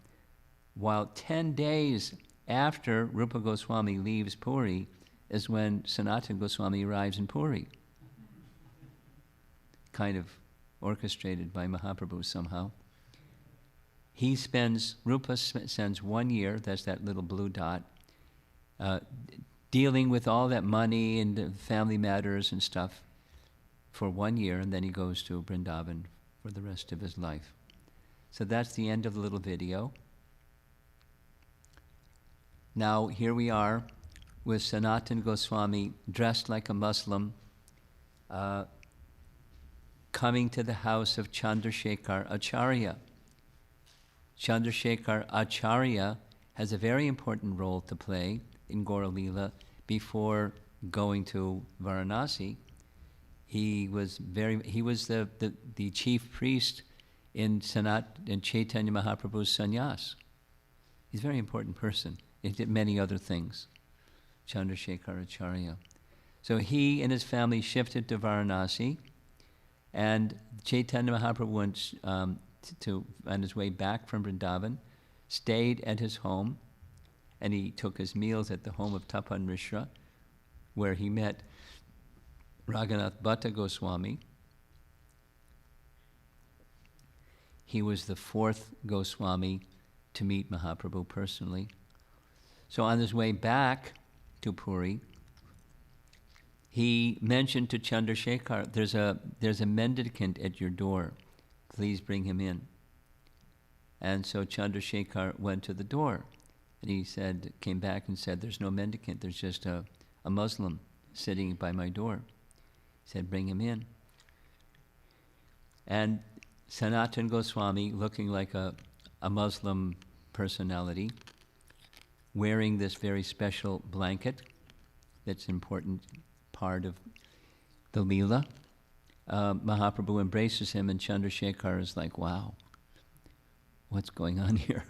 while 10 days after Rupa Goswami leaves Puri is when Sanatana Goswami arrives in Puri. Kind of orchestrated by Mahaprabhu somehow. Rupa spends 1 year, that's that little blue dot, dealing with all that money and family matters and stuff for 1 year, and then he goes to Vrindavan for the rest of his life. So that's the end of the little video. Now here we are with Sanatana Goswami dressed like a Muslim, coming to the house of Chandrasekhar Acharya. Chandrasekhar Acharya has a very important role to play in Gaura Lila. Before going to Varanasi, he was the chief priest in Chaitanya Mahaprabhu's sannyas. He's a very important person. He did many other things, Chandrasekhar Acharya. So he and his family shifted to Varanasi, and Chaitanya Mahaprabhu went on his way back from Vrindavan, stayed at his home, and he took his meals at the home of Tapan Mishra, where he met Raghunath Bhatta Goswami. He was the 4th Goswami to meet Mahaprabhu personally. So on his way back to Puri, he mentioned to Chandrasekhar, there's a mendicant at your door. Please bring him in. And so Chandrasekhar went to the door, and he came back and said, there's no mendicant, there's just a Muslim sitting by my door. He said, bring him in. And Sanatana Goswami, looking like a Muslim personality, wearing this very special blanket that's an important part of the Leela, Mahaprabhu embraces him, and Chandrasekhar is like, wow, what's going on here?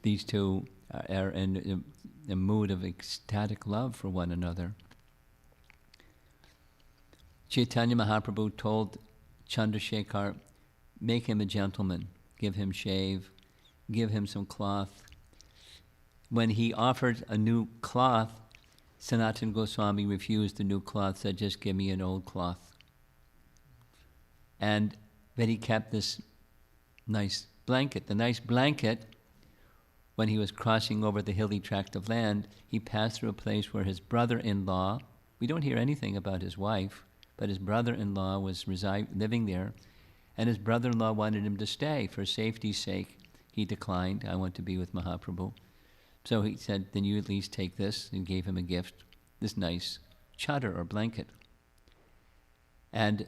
These two are in a mood of ecstatic love for one another. Chaitanya Mahaprabhu told Chandrasekhar, make him a gentleman, give him shave, give him some cloth. When he offered a new cloth, Sanatana Goswami refused the new cloth, said, just give me an old cloth. And then he kept this nice blanket. The nice blanket, when he was crossing over the hilly tract of land, he passed through a place where his brother-in-law, we don't hear anything about his wife, but his brother-in-law was living there, and his brother-in-law wanted him to stay. For safety's sake, he declined. I want to be with Mahaprabhu. So he said, then you at least take this, and gave him a gift, this nice chadar or blanket. And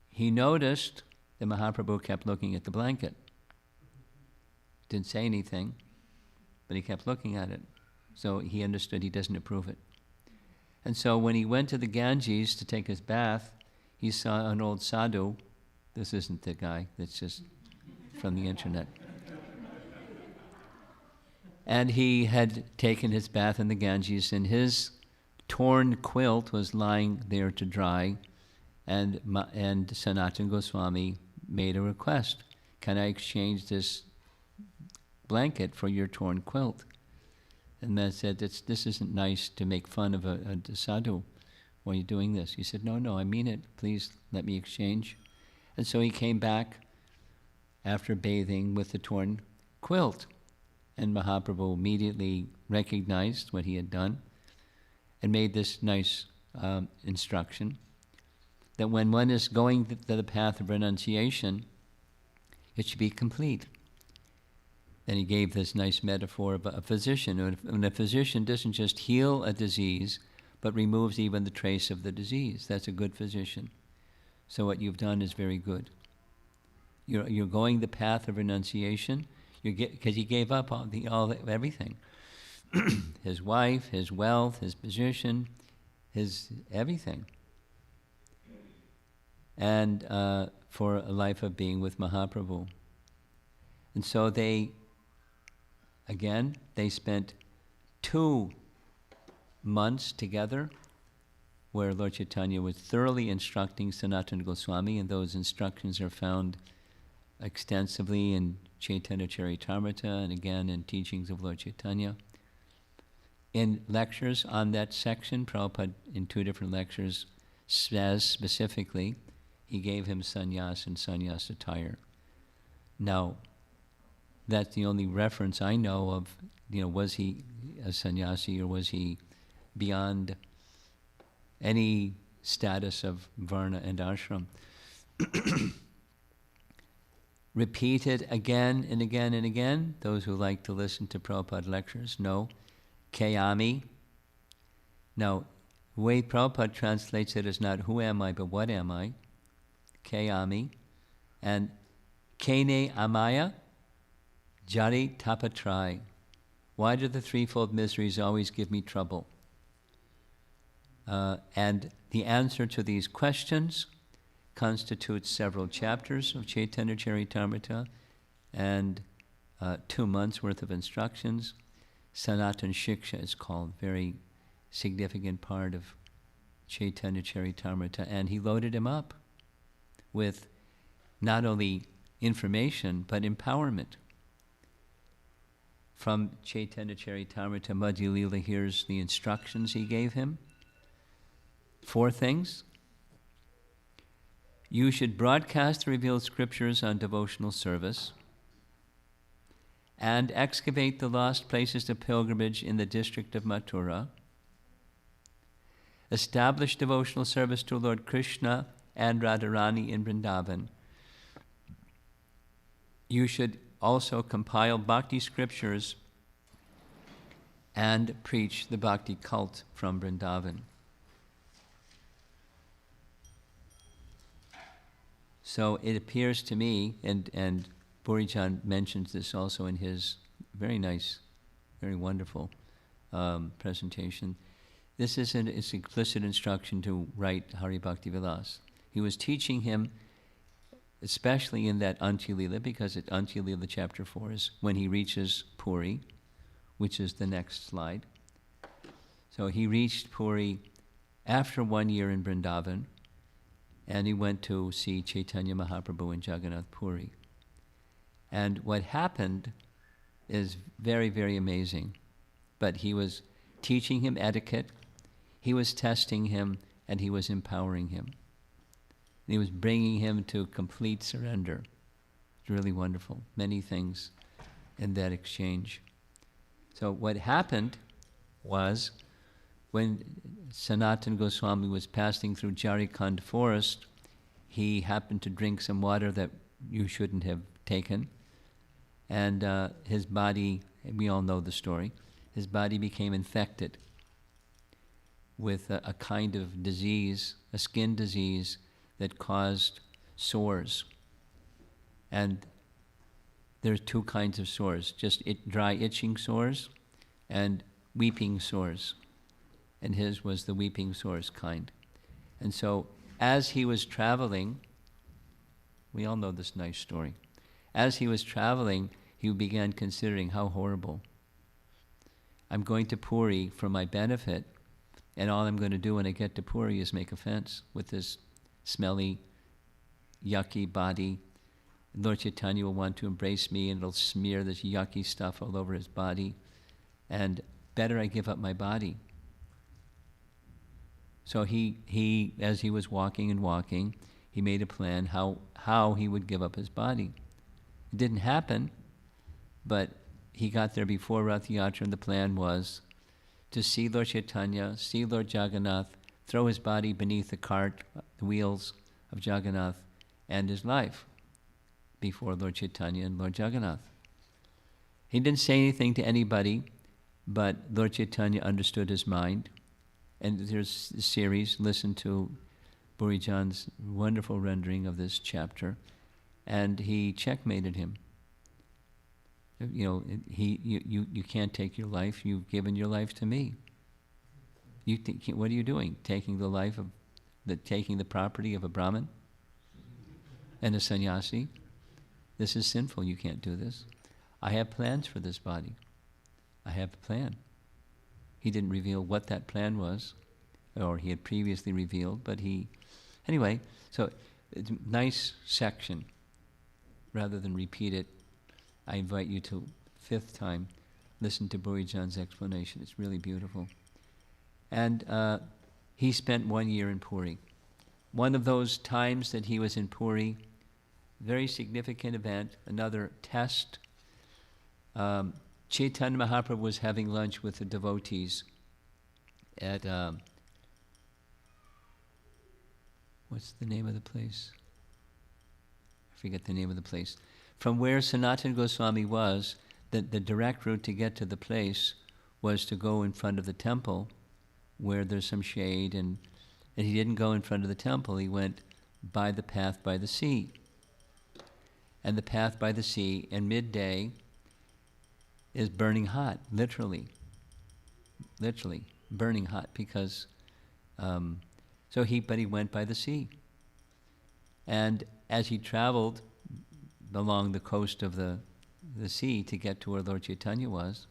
he noticed that Mahaprabhu kept looking at the blanket. Didn't say anything, but he kept looking at it. So he understood he doesn't approve it. And so when he went to the Ganges to take his bath, he saw an old sadhu. This isn't the guy, that's just from the internet. And he had taken his bath in the Ganges, and his torn quilt was lying there to dry, and Sanatana Goswami made a request. Can I exchange this blanket for your torn quilt? And man said, this isn't nice to make fun of a sadhu. Why are you doing this? He said, no, I mean it. Please let me exchange. And so he came back after bathing with the torn quilt. And Mahaprabhu immediately recognized what he had done and made this nice instruction that when one is going to the path of renunciation, it should be complete. Then he gave this nice metaphor of a physician. When a physician doesn't just heal a disease, but removes even the trace of the disease, that's a good physician. So what you've done is very good. You're going the path of renunciation, because he gave up everything. His wife, his wealth, his position, his everything. And for a life of being with Mahaprabhu. And so they spent 2 months together where Lord Chaitanya was thoroughly instructing Sanatana Goswami, and those instructions are found extensively in Chaitanya Charitamrita and again in teachings of Lord Chaitanya. In lectures on that section, Prabhupada in 2 different lectures says specifically, he gave him sannyas and sannyas attire. Now, that's the only reference I know of, was he a sannyasi or was he beyond any status of varna and ashram. Repeated again and again and again. Those who like to listen to Prabhupada lectures know. Kayami. Now, the way Prabhupada translates it is not who am I, but what am I? Kayami. And Kene Amaya, Jari Tapatrai. Why do the threefold miseries always give me trouble? And the answer to these questions constitutes several chapters of Chaitanya Charitamrita and 2 months' worth of instructions. Sanatana Shiksha is called, very significant part of Chaitanya Charitamrita, and he loaded him up with not only information but empowerment. From Chaitanya Charitamrita, Madhya Lila, here's the instructions he gave him. 4 things. You should broadcast the revealed scriptures on devotional service and excavate the lost places of pilgrimage in the district of Mathura. Establish devotional service to Lord Krishna and Radharani in Vrindavan. You should also compile bhakti scriptures and preach the bhakti cult from Vrindavan. So it appears to me, and Purijan mentions this also in his very nice, very wonderful presentation. This is an explicit instruction to write Hari Bhakti Vilas. He was teaching him, especially in that Antya Lila, because at Antya Lila chapter 4 is when he reaches Puri, which is the next slide. So he reached Puri after 1 year in Vrindavan, and he went to see Chaitanya Mahaprabhu in Jagannath Puri. And what happened is very, very amazing. But he was teaching him etiquette, he was testing him, and he was empowering him. And he was bringing him to complete surrender. It's really wonderful. Many things in that exchange. So what happened was, when Sanatana Goswami was passing through Jagadananda forest, he happened to drink some water that you shouldn't have taken. And his body, we all know the story, his body became infected with a kind of disease, a skin disease that caused sores. And there's 2 kinds of sores, just dry itching sores and weeping sores. And his was the weeping sores kind. And so as he was traveling, we all know this nice story. As he was traveling, he began considering how horrible. I'm going to Puri for my benefit, and all I'm going to do when I get to Puri is make offense with this smelly, yucky body. Lord Chaitanya will want to embrace me, and it'll smear this yucky stuff all over his body. And better I give up my body. So he as he was walking and walking, he made a plan how he would give up his body. It didn't happen, but he got there before Rath Yatra, and the plan was to see Lord Chaitanya, see Lord Jagannath, throw his body beneath the cart, the wheels of Jagannath, and his life before Lord Chaitanya and Lord Jagannath. He didn't say anything to anybody, but Lord Chaitanya understood his mind. And there's a series, listen to Buri Jan's wonderful rendering of this chapter, and he checkmated him. You know, you can't take your life. You've given your life to me. What are you doing? Taking the property of a Brahmin and a sannyasi? This is sinful. You can't do this. I have plans for this body. I have a plan. He didn't reveal what that plan was, or he had previously revealed, but anyway, so it's a nice section. Rather than repeat it, I invite you to, fifth time, listen to Buri Jan's explanation. It's really beautiful. And he spent 1 year in Puri. One of those times that he was in Puri, very significant event, another test. Chaitanya Mahaprabhu was having lunch with the devotees at, what's the name of the place? I forget the name of the place. From where Sanatana Goswami was, the direct route to get to the place was to go in front of the temple where there's some shade, and he didn't go in front of the temple, he went by the path by the sea. And the path by the sea in midday is burning hot, literally burning hot, because but he went by the sea. And as he traveled along the coast of the sea to get to where Lord Chaitanya was,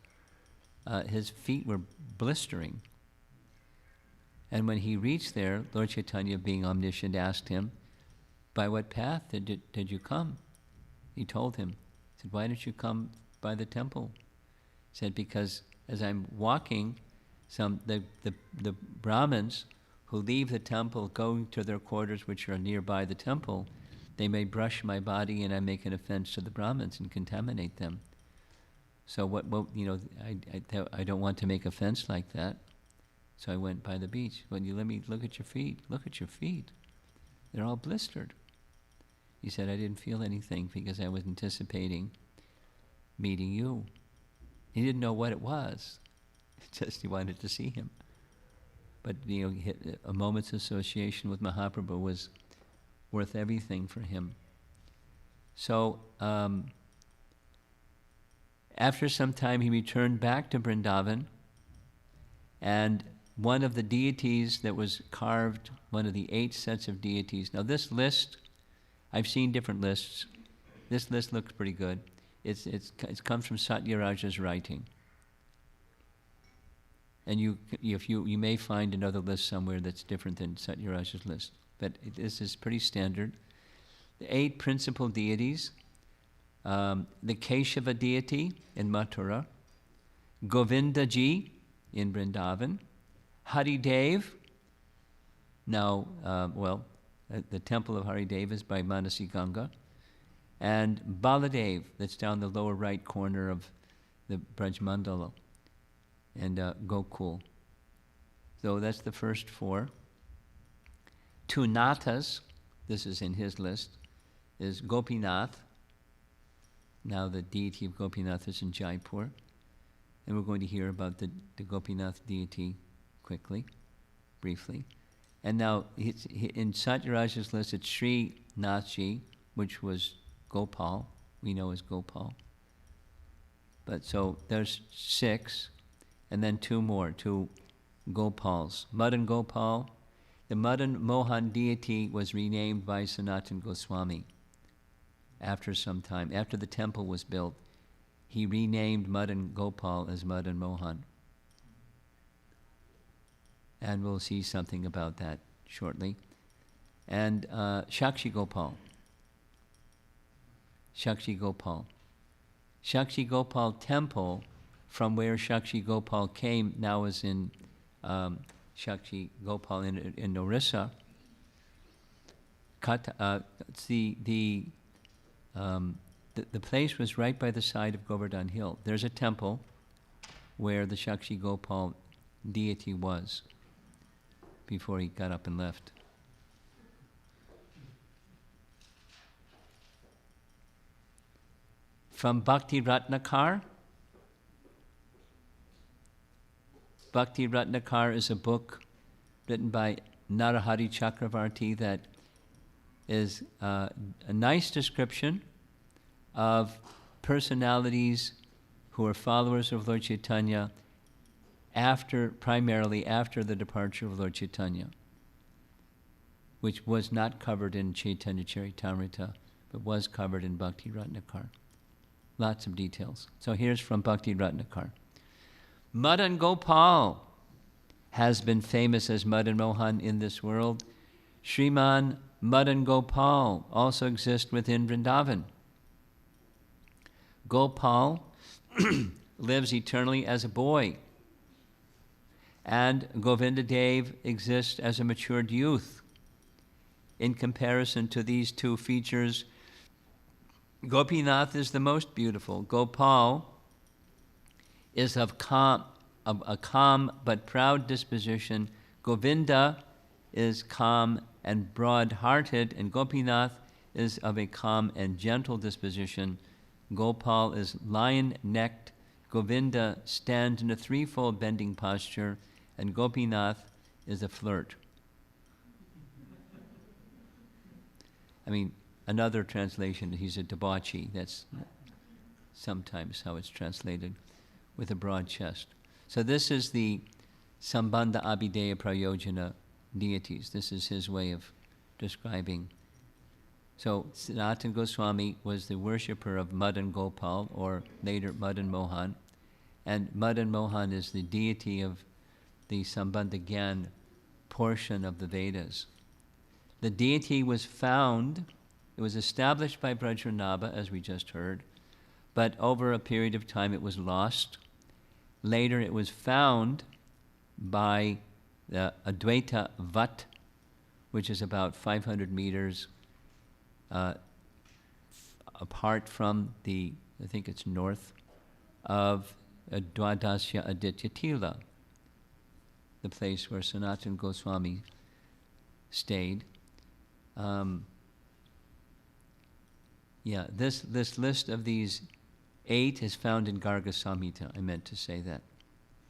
his feet were blistering. And when he reached there, Lord Chaitanya, being omniscient, asked him, by what path did you come? He told him. He said, why didn't you come by the temple? He said, because as I'm walking, the Brahmins who leave the temple, going to their quarters which are nearby the temple, they may brush my body and I make an offense to the Brahmins and contaminate them. So I don't want to make offense like that. So I went by the beach. When you let me look at your feet, they're all blistered. He said, I didn't feel anything because I was anticipating meeting you. He didn't know what it was. Just he wanted to see him. But a moment's association with Mahaprabhu was worth everything for him. So after some time, he returned back to Vrindavan, and one of the deities that was carved, one of the 8 sets of deities. Now this list, I've seen different lists. This list looks pretty good. It comes from Satyaraja's writing. And you may find another list somewhere that's different than Satyaraja's list. But this is pretty standard. The 8 principal deities, the Keshava deity in Mathura, Govindaji in Vrindavan, Haridev. Now, the temple of Haridev is by Manasi Ganga, and Baladev, that's down the lower right corner of the Braj Mandala, and Gokul. So that's the first 4. 2 Nathas, this is in his list, is Gopinath. Now the deity of Gopinath is in Jaipur. And we're going to hear about the Gopinath deity quickly, briefly. And now in Satyaraja's list, it's Sri Nathji, which was Gopal, we know as Gopal. But so there's 6, and then 2 more, 2 Gopals. Madan Gopal. The Madan Mohan deity was renamed by Sanatana Goswami after some time. After the temple was built, he renamed Madan Gopal as Madan Mohan. And we'll see something about that shortly. And Shakshi Gopal. Shakshi Gopal temple from where Shakshi Gopal came, now is in Shakshi Gopal in Orissa. The place was right by the side of Govardhan Hill. There's a temple where the Shakshi Gopal deity was before he got up and left. From Bhakti Ratnakar. Bhakti Ratnakar is a book written by Narahari Chakravarti that is a nice description of personalities who are followers of Lord Chaitanya primarily after the departure of Lord Chaitanya, which was not covered in Chaitanya Charitamrita, but was covered in Bhakti Ratnakar. Lots of details. So here's from Bhakti Ratnakar. Madan Gopal has been famous as Madan Mohan in this world. Shriman Madan Gopal also exists within Vrindavan. Gopal lives eternally as a boy, and Govinda Dev exists as a matured youth. In comparison to these two features, Gopinath is the most beautiful. Gopal is of a calm but proud disposition. Govinda is calm and broad-hearted, and Gopinath is of a calm and gentle disposition. Gopal is lion-necked. Govinda stands in a threefold bending posture, and Gopinath is a flirt. I mean, another translation, he's a debauchee. That's sometimes how it's translated, with a broad chest. So this is the Sambandha Abhideya Prayojana deities. This is his way of describing. So Sanatana Goswami was the worshipper of Madan Gopal, or later Madan Mohan, and Madan Mohan is the deity of the Sambandha Gyan portion of the Vedas. The deity was found, it was established by Brajranabha, as we just heard, but over a period of time it was lost. Later it was found by the Advaita Vat, which is about 500 meters apart from I think it's north of Dwadasha Adityatila, the place where Sanatana Goswami stayed. This list of these 8 is found in Garga Samhita. I meant to say that.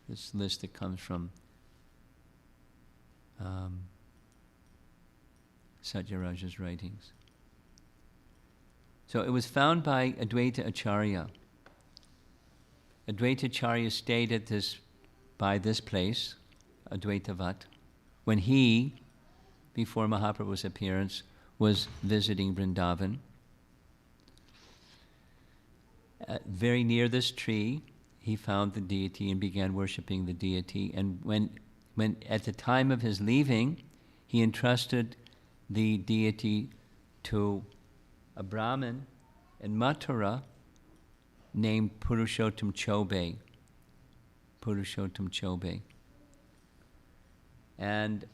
This list that comes from Satyaraja's writings. So it was found by Advaita Acharya. Advaita Acharya stayed by this place, Advaita Vat, when he, before Mahaprabhu's appearance, was visiting Vrindavan. Very near this tree, he found the deity and began worshipping the deity. And when at the time of his leaving, he entrusted the deity to a Brahmin in Mathura named Purushottam Chobe. Purushottam Chobe. And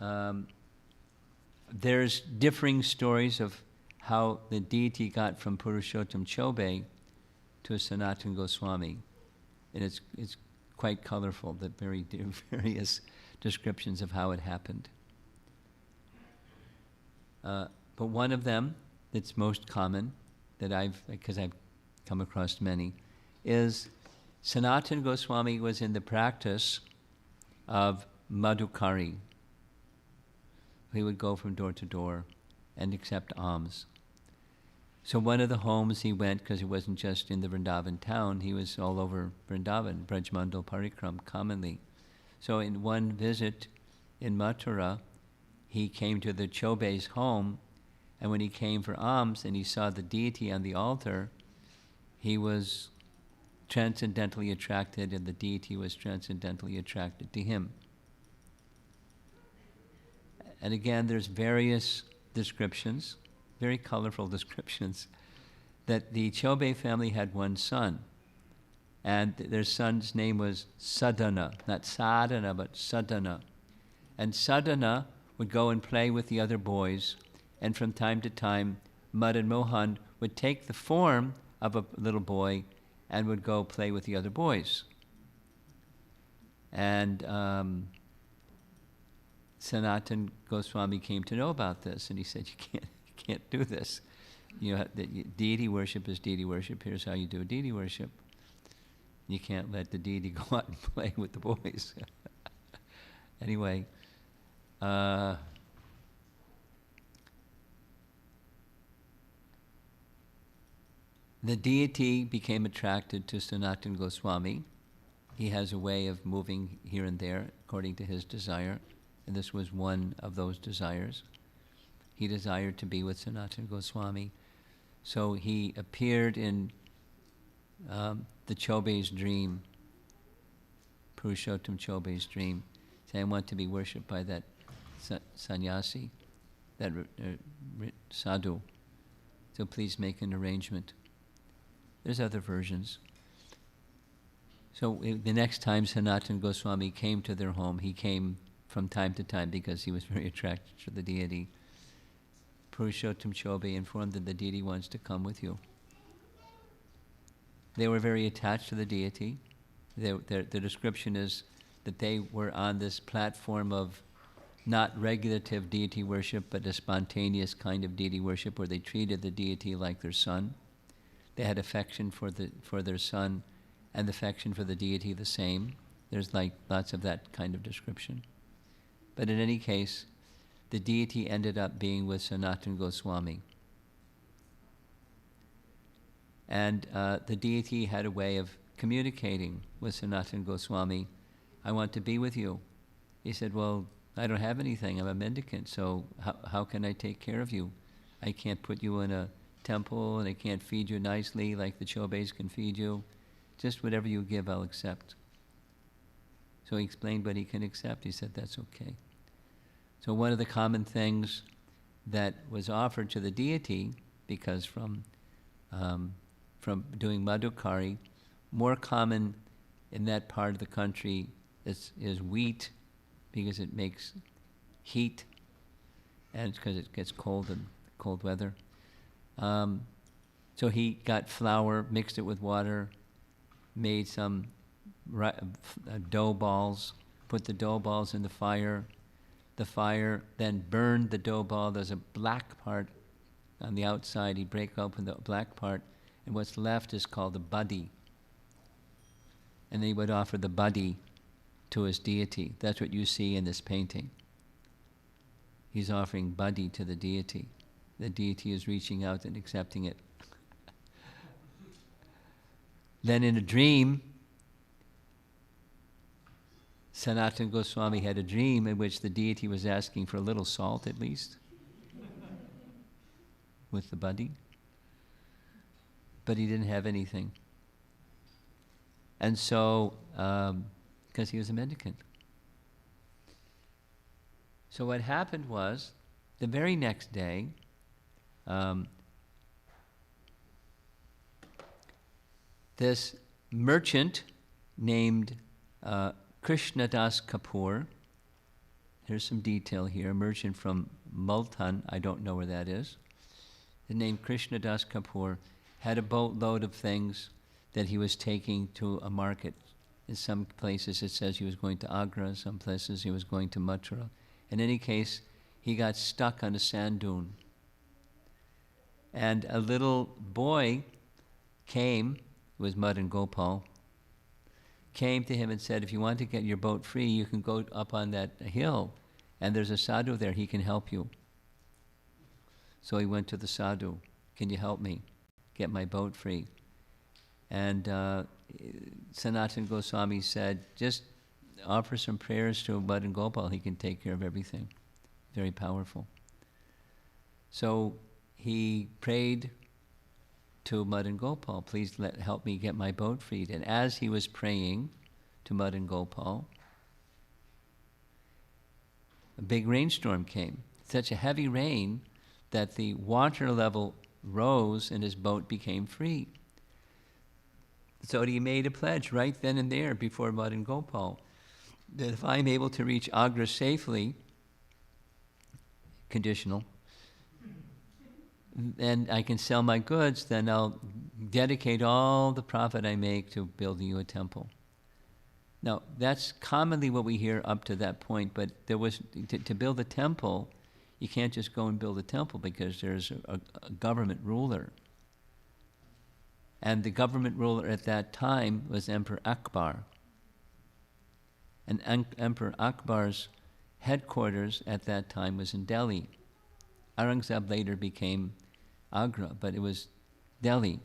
there's differing stories of how the deity got from Purushottam Chobe to Sanatana Goswami. And it's quite colorful, the various descriptions of how it happened. But one of them that's most common, because I've come across many, is Sanatana Goswami was in the practice of madhukari. He would go from door to door and accept alms. So one of the homes he went, because he wasn't just in the Vrindavan town, he was all over Vrindavan, Brajmandal Parikram, commonly. So in one visit in Mathura, he came to the Chobe's home, and when he came for alms and he saw the deity on the altar, he was transcendently attracted, and the deity was transcendently attracted to him. And again, there's various descriptions, very colorful descriptions, that the Chobe family had one son, And their son's name was Sadhana, not Sadhana, but Sadhana. And Sadhana would go and play with the other boys, and from time to time, Madan Mohan would take the form of a little boy and would go play with the other boys. And Sanatana Goswami came to know about this, and he said, you can't do this. Deity worship is deity worship. Here's how you do deity worship. You can't let the deity go out and play with the boys. Anyway, the deity became attracted to Sanatana Goswami. He has a way of moving here and there according to his desire, and this was one of those desires. He desired to be with Sanatana Goswami. So he appeared in the Chobe's dream, Purushottam Chobe's dream, saying, I want to be worshipped by that sannyasi, that sadhu. So please make an arrangement. There's other versions. So the next time Sanatana Goswami came to their home, he came from time to time because he was very attracted to the deity. Purushottam Chobe informed that the deity wants to come with you. They were very attached to the deity. The description is that they were on this platform of not regulative deity worship, but a spontaneous kind of deity worship where they treated the deity like their son. They had affection for their son and affection for the deity the same. There's like lots of that kind of description. But in any case, the deity ended up being with Sanatana Goswami. And the deity had a way of communicating with Sanatana Goswami. I want to be with you. He said, well, I don't have anything. I'm a mendicant, so how can I take care of you? I can't put you in a temple, and I can't feed you nicely like the Chobes can feed you. Just whatever you give, I'll accept. So he explained what he can accept. He said, that's okay. So one of the common things that was offered to the deity, because from doing Madhukari, more common in that part of the country is wheat, because it makes heat, and it's because it gets cold in cold weather. So he got flour, mixed it with water, made some dough balls, put the dough balls in the fire. The fire then burned the dough ball. There's a black part on the outside. He'd break open the black part, and what's left is called the Bati. And then he would offer the Bati to his deity. That's what you see in this painting. He's offering Bati to the deity. The deity is reaching out and accepting it. Then in a dream, Sanatana Goswami had a dream in which the deity was asking for a little salt at least with the Bati, but he didn't have anything. And so, because he was a mendicant. So what happened was, the very next day, this merchant named Krishnadas Kapoor, here's some detail here, a merchant from Multan, I don't know where that is. The name Krishnadas Kapoor had a boatload of things that he was taking to a market. In some places it says he was going to Agra, some places he was going to Mathura. In any case, he got stuck on a sand dune. And a little boy came, it was Madan Gopal, came to him and said, if you want to get your boat free, you can go up on that hill, and there's a sadhu there, he can help you. So he went to the sadhu, can you help me get my boat free? And Sanatana Goswami said, just offer some prayers to Madan Gopal, he can take care of everything. Very powerful. So he prayed to Madan Gopal, please help me get my boat freed. And as he was praying to Madan Gopal, a big rainstorm came. Such a heavy rain that the water level rose and his boat became free. So he made a pledge right then and there before Madan Gopal that if I'm able to reach Agra safely, conditional, and I can sell my goods, then I'll dedicate all the profit I make to building you a temple. Now, that's commonly what we hear up to that point, but there was, to build a temple, you can't just go and build a temple because there's a government ruler. And the government ruler at that time was Emperor Akbar. And Emperor Akbar's headquarters at that time was in Delhi. Aurangzeb later became Agra, but it was Delhi.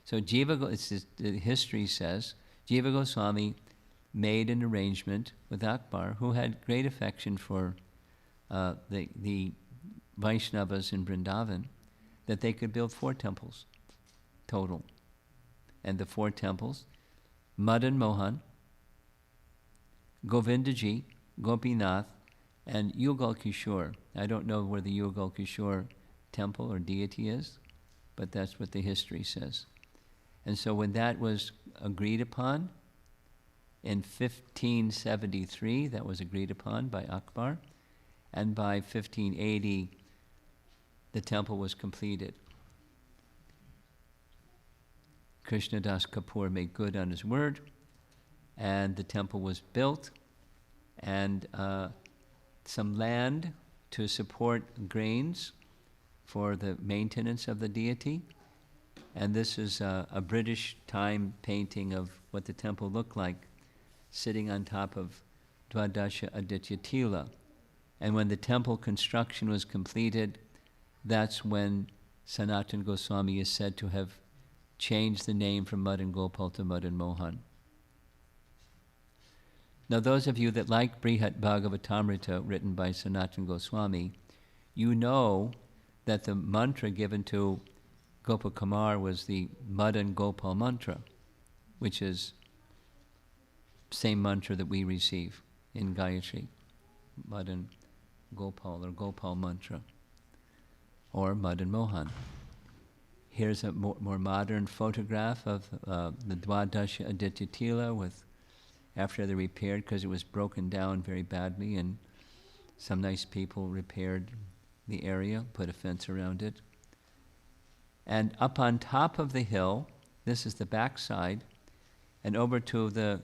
So the history says, Jiva Goswami made an arrangement with Akbar, who had great affection for the Vaishnavas in Vrindavan, that they could build 4 temples total. And the 4 temples, Madan Mohan, Govindaji, Gopinath, and Yugal Kishore. I don't know where the Yugal Kishore temple or deity is, but that's what the history says. And so when that was agreed upon, in 1573, that was agreed upon by Akbar, and by 1580, the temple was completed. Krishnadas Kapoor made good on his word, and the temple was built, and some land to support grains for the maintenance of the deity. And this is a British time painting of what the temple looked like, sitting on top of Dwadasha Adityatila. And when the temple construction was completed, that's when Sanatana Goswami is said to have changed the name from Madan Gopal to Madan Mohan. Now those of you that like Brihat Bhagavatamrita written by Sanatana Goswami, you know that the mantra given to Gopakumar was the Madan Gopal mantra, which is same mantra that we receive in Gayatri, Madan Gopal or Gopal mantra, or Madan Mohan. Here's a more modern photograph of the Dwadasha Adityatila with, after they repaired, because it was broken down very badly, and some nice people repaired the area, put a fence around it. And up on top of the hill, this is the back side, and over to the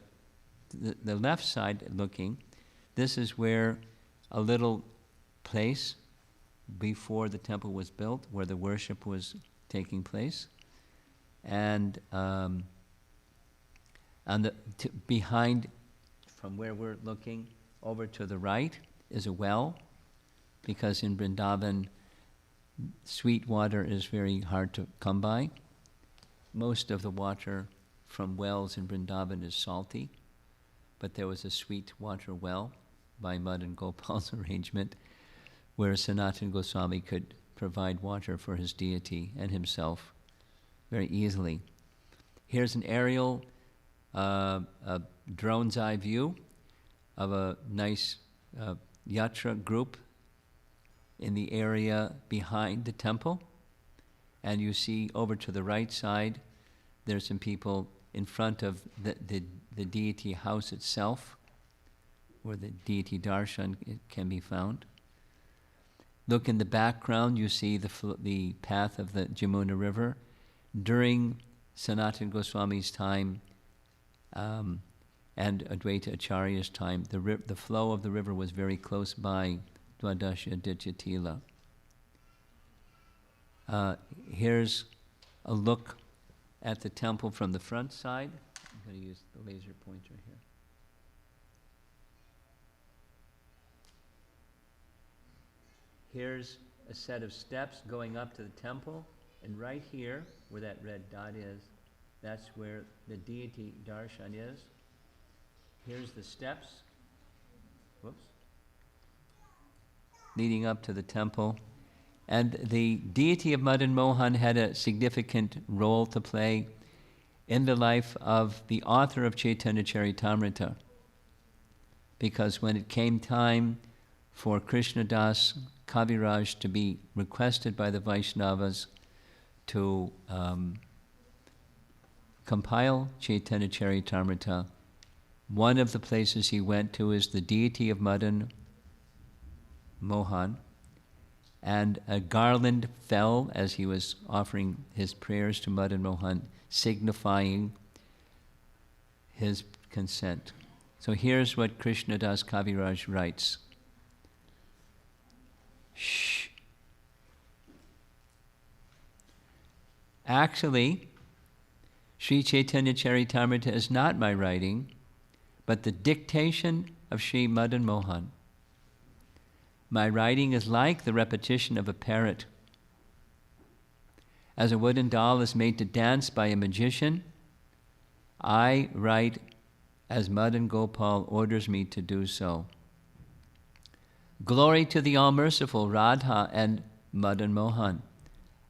left side looking, this is where a little place before the temple was built, where the worship was taking place. And behind, from where we're looking, over to the right is a well, because in Vrindavan, sweet water is very hard to come by. Most of the water from wells in Vrindavan is salty, but there was a sweet water well by Madan Gopal's arrangement where Sanatana Goswami could provide water for his deity and himself very easily. Here's an aerial a drone's eye view of a nice yatra group in the area behind the temple. And you see over to the right side, there's some people in front of the deity house itself, where the deity darshan can be found. Look in the background, you see the path of the Jamuna River. During Sanatana Goswami's time and Advaita Acharya's time, the flow of the river was very close by Dwadasha Adityatila. Here's a look at the temple from the front side. I'm going to use the laser pointer here. Here's a set of steps going up to the temple, and right here, where that red dot is, that's where the deity darshan is. Here's the steps, leading up to the temple. And the deity of Madan Mohan had a significant role to play in the life of the author of Chaitanya Charitamrita, because when it came time for Krishnadas Kaviraj to be requested by the Vaishnavas to compile Chaitanya Charitamrita, one of the places he went to is the deity of Madan, Mohan, and a garland fell as he was offering his prayers to Madan Mohan, signifying his consent. So here's what Krishnadas Kaviraj writes. Shh. Actually, Sri Chaitanya Charitamrita is not my writing, but the dictation of Sri Madan Mohan. My writing is like the repetition of a parrot. As a wooden doll is made to dance by a magician, I write as Madan Gopal orders me to do so. Glory to the all-merciful Radha and Madan Mohan.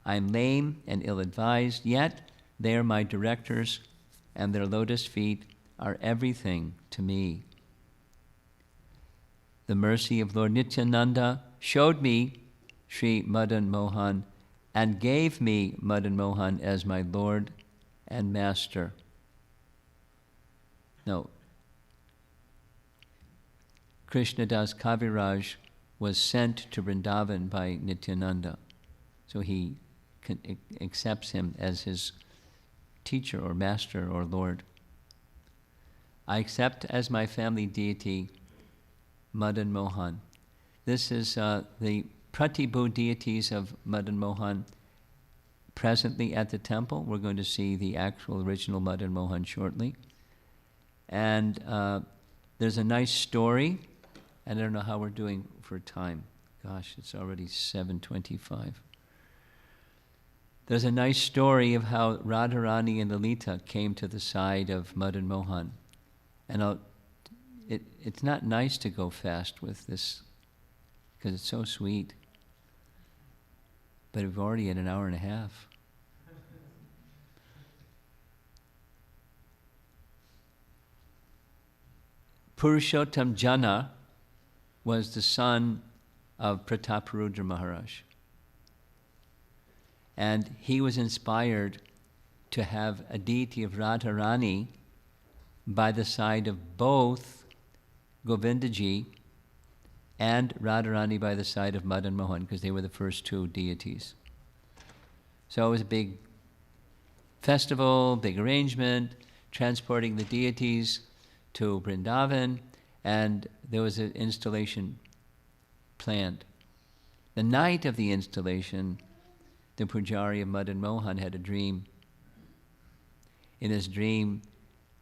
I am lame and ill-advised, yet they are my directors, and their lotus feet are everything to me. The mercy of Lord Nityananda showed me Sri Madan Mohan and gave me Madan Mohan as my Lord and Master. No. Krishnadas Kaviraj was sent to Vrindavan by Nityananda. So he accepts him as his teacher or master or Lord. I accept as my family deity Madan Mohan. This is the Pratibhu deities of Madan Mohan presently at the temple. We're going to see the actual original Madan Mohan shortly. And there's a nice story. And I don't know how we're doing for time. Gosh, it's already 7:25. There's a nice story of how Radharani and Lalita came to the side of Madan Mohan. And it's not nice to go fast with this, because it's so sweet. But we've already had an hour and a half. Purushottam Jana was the son of Prataparudra Maharaj. And he was inspired to have a deity of Radharani by the side of both Govindaji and Radharani by the side of Madan Mohan, because they were the first two deities. So it was a big festival, big arrangement, transporting the deities to Vrindavan, and there was an installation planned. The night of the installation, the Pujari of Madan Mohan had a dream. In his dream,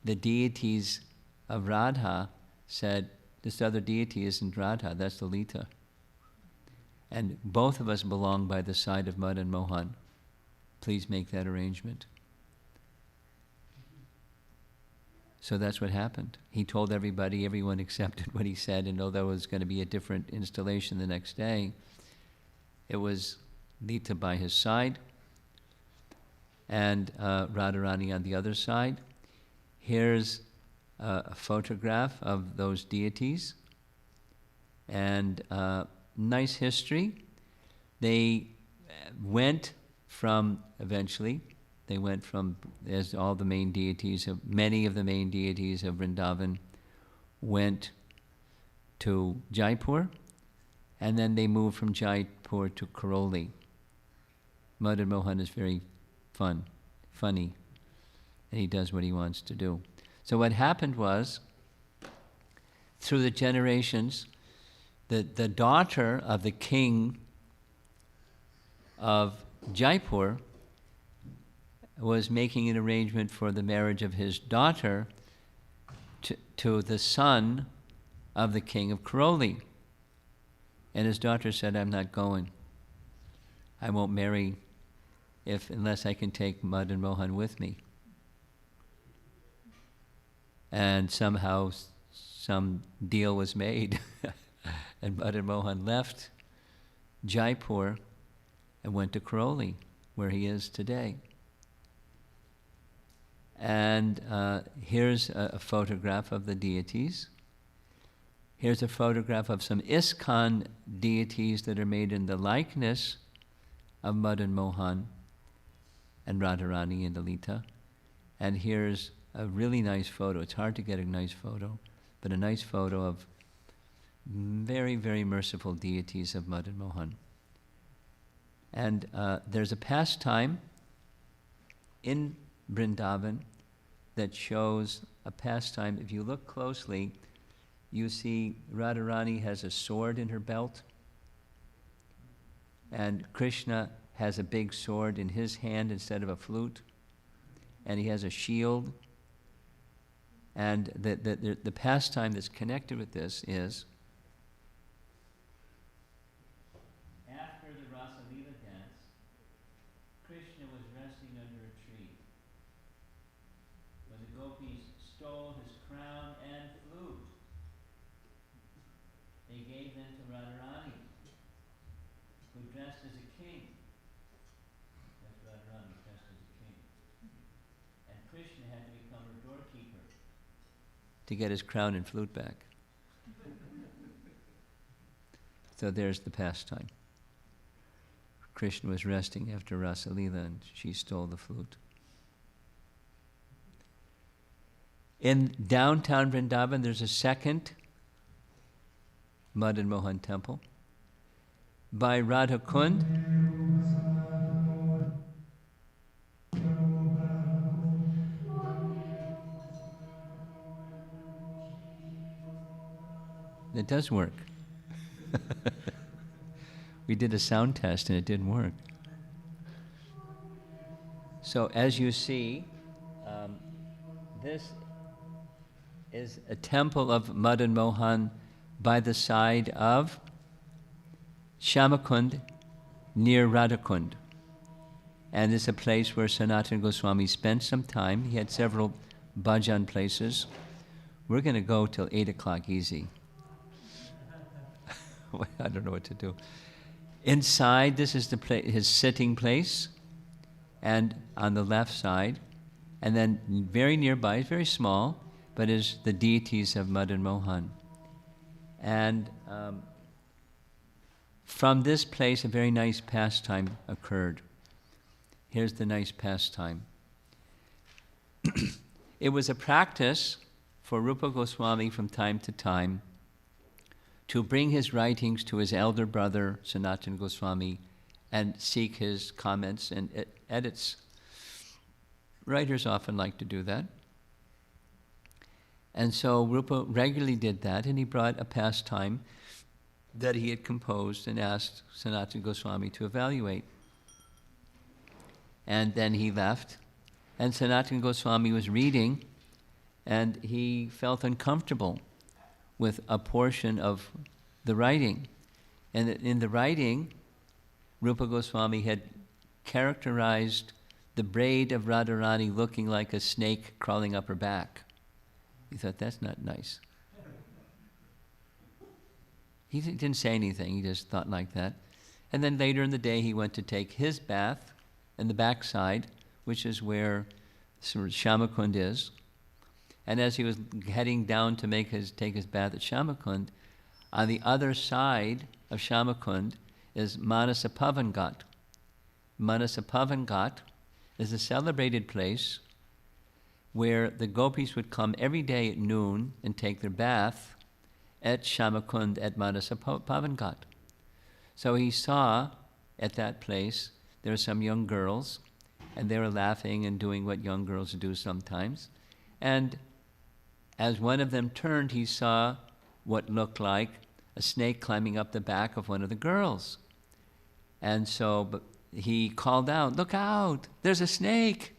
the deities of Radha said, this other deity isn't Radha, that's Lalita. And both of us belong by the side of Madan Mohan. Please make that arrangement. So that's what happened. He told everybody, everyone accepted what he said, and although it was going to be a different installation the next day, it was Lita by his side and Radharani on the other side. Here's a photograph of those deities, and nice history. They went from, eventually, as all the main deities, many of the main deities of Vrindavan went to Jaipur, and then they moved from Jaipur to Karoli. Madan Mohan is very funny, and he does what he wants to do. So what happened was, through the generations, the daughter of the king of Jaipur was making an arrangement for the marriage of his daughter to the son of the king of Karoli. And his daughter said, I'm not going. I won't marry unless I can take Madan Mohan with me. And somehow some deal was made. And Madan Mohan left Jaipur and went to Karoli, where he is today. And here's a photograph of the deities. Here's a photograph of some ISKCON deities that are made in the likeness of Madan Mohan and Radharani and Lalita. And here's a really nice photo. It's hard to get a nice photo, but a nice photo of very, very merciful deities of Madan Mohan. And there's a pastime in Vrindavan that shows a pastime. If you look closely, you see Radharani has a sword in her belt, and Krishna has a big sword in his hand instead of a flute, and he has a shield. And the pastime that's connected with this is, after the Rasa Leela dance, Krishna was resting under a tree when the gopis stole his crown and flute. They gave them to Radharani, who dressed as a king. That's Radharani dressed as a king. And Krishna had to become her doorkeeper to get his crown and flute back. So there's the pastime. Krishna was resting after Rasa Leela and she stole the flute. In downtown Vrindavan, there's a second Madan Mohan temple by Radhakund. It does work. We did a sound test and it didn't work. So as you see, this is a temple of Madan Mohan by the side of Shyamakund near Radhakund. And it's a place where Sanatana Goswami spent some time. He had several bhajan places. We're going to go till 8 o'clock easy. I don't know what to do. Inside, this is the his sitting place, and on the left side, and then very nearby, it's very small, but is the deities of Madan Mohan. And from this place, a very nice pastime occurred. Here's the nice pastime. It was a practice for Rupa Goswami from time to time to bring his writings to his elder brother, Sanatana Goswami, and seek his comments and edits. Writers often like to do that. And so Rupa regularly did that, and he brought a pastime that he had composed and asked Sanatana Goswami to evaluate. And then he left, and Sanatana Goswami was reading, and he felt uncomfortable with a portion of the writing. And in the writing, Rupa Goswami had characterized the braid of Radharani looking like a snake crawling up her back. He thought, that's not nice. He didn't say anything, he just thought like that. And then later in the day, he went to take his bath in the backside, which is where Shyamakund is. And as he was heading down to take his bath at Shyamakund, on the other side of Shyamakund is Manasa Ghat. Manasa Ghat is a celebrated place where the gopis would come every day at noon and take their bath at Shyamakund at Manasa Ghat. So he saw at that place there were some young girls, and they were laughing and doing what young girls do sometimes. And as one of them turned, he saw what looked like a snake climbing up the back of one of the girls. And so he called out, "Look out, there's a snake!"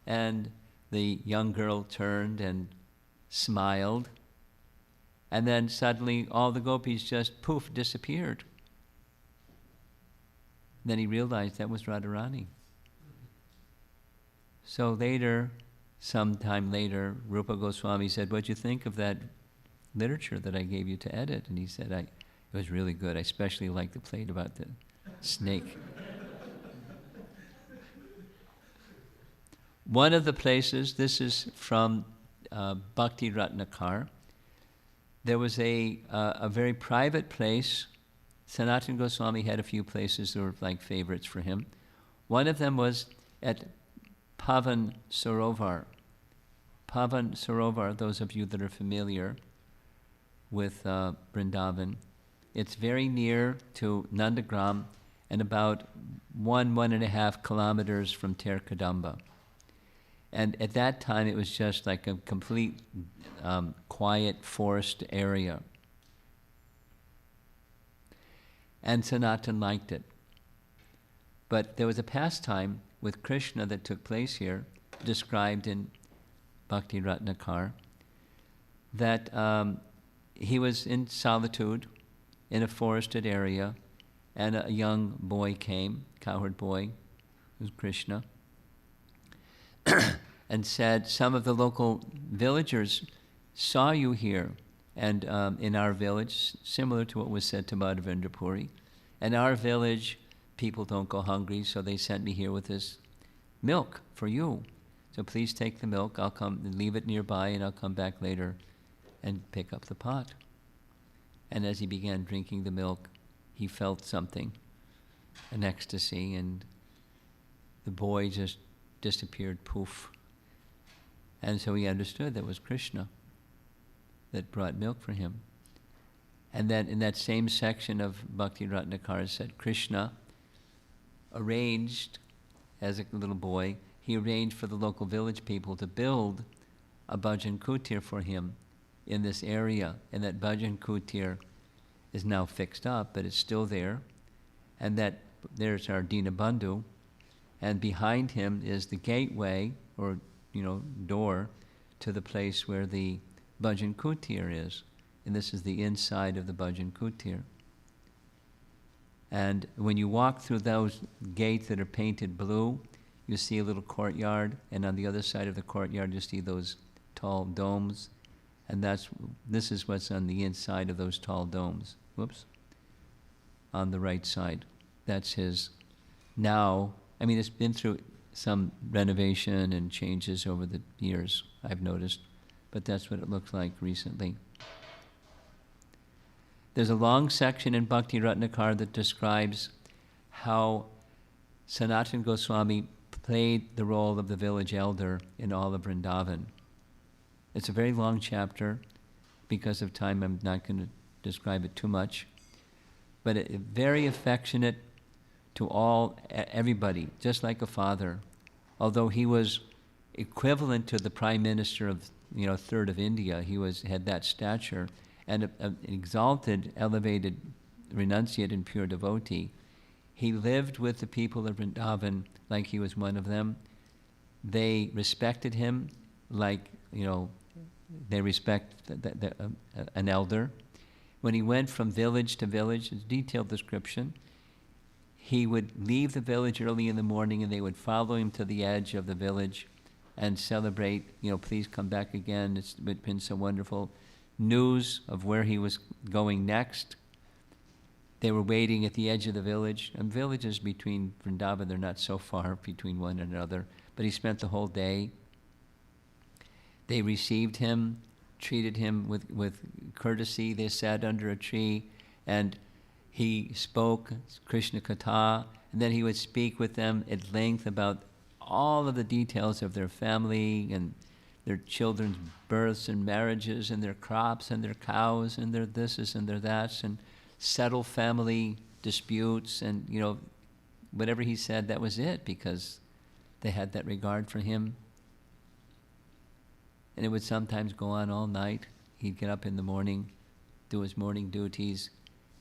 And the young girl turned and smiled. And then suddenly all the gopis just, poof, disappeared. Then he realized that was Radharani. So later, sometime later, Rupa Goswami said, "What'd you think of that literature that I gave you to edit?" And he said, it was really good. I especially liked the plate about the snake. One of the places, this is from Bhakti Ratnakar, there was a very private place. Sanatana Goswami had a few places that were like favorites for him. One of them was at Pavana Sarovara. Pavana Sarovara, those of you that are familiar with Vrindavan, it's very near to Nandagram and about 1.5 kilometers from Terkadamba. And at that time, it was just like a complete quiet forest area. And Sanatan liked it. But there was a pastime with Krishna that took place here, described in Bhakti Ratnakar, that he was in solitude in a forested area, and a young boy came, cowherd boy, who's Krishna, and said, some of the local villagers saw you here, and in our village, similar to what was said to Madhavendra Puri, in our village, people don't go hungry, so they sent me here with this milk for you. So please take the milk, I'll come and leave it nearby, and I'll come back later and pick up the pot. And as he began drinking the milk, he felt something, an ecstasy, and the boy just disappeared, poof. And so he understood that was Krishna that brought milk for him. And then in that same section of Bhakti Ratnakara said, Krishna arranged, as a little boy, he arranged for the local village people to build a bhajan kutir for him in this area. And that bhajan kutir is now fixed up, but it's still there. And that there's our Dinabandhu. And behind him is the gateway, or door, to the place where the bhajan kutir is. And this is the inside of the bhajan kutir. And when you walk through those gates that are painted blue, you see a little courtyard, and on the other side of the courtyard you see those tall domes, and this is what's on the inside of those tall domes. Whoops. On the right side. That's his now. I mean, it's been through some renovation and changes over the years, I've noticed, but that's what it looks like recently. There's a long section in Bhakti Ratnakar that describes how Sanatana Goswami played the role of the village elder in all of Vrindavan. It's a very long chapter. Because of time, I'm not going to describe it too much. But very affectionate to everybody, just like a father. Although he was equivalent to the Prime Minister of, third of India, he had that stature, and an exalted, elevated, renunciate and pure devotee. He lived with the people of Vrindavan like he was one of them. They respected him like, they respect an elder. When he went from village to village, a detailed description, he would leave the village early in the morning and they would follow him to the edge of the village and celebrate, please come back again, it's been so wonderful. News of where he was going next. They were waiting at the edge of the village. And villages between Vrindavan, they're not so far between one another. But he spent the whole day. They received him, treated him with courtesy. They sat under a tree, and he spoke Krishna Katha, and then he would speak with them at length about all of the details of their family and their children's births and marriages and their crops and their cows and their thises and their thats, and settle family disputes, and whatever he said, that was it, because they had that regard for him. And it would sometimes go on all night. He'd get up in the morning, do his morning duties,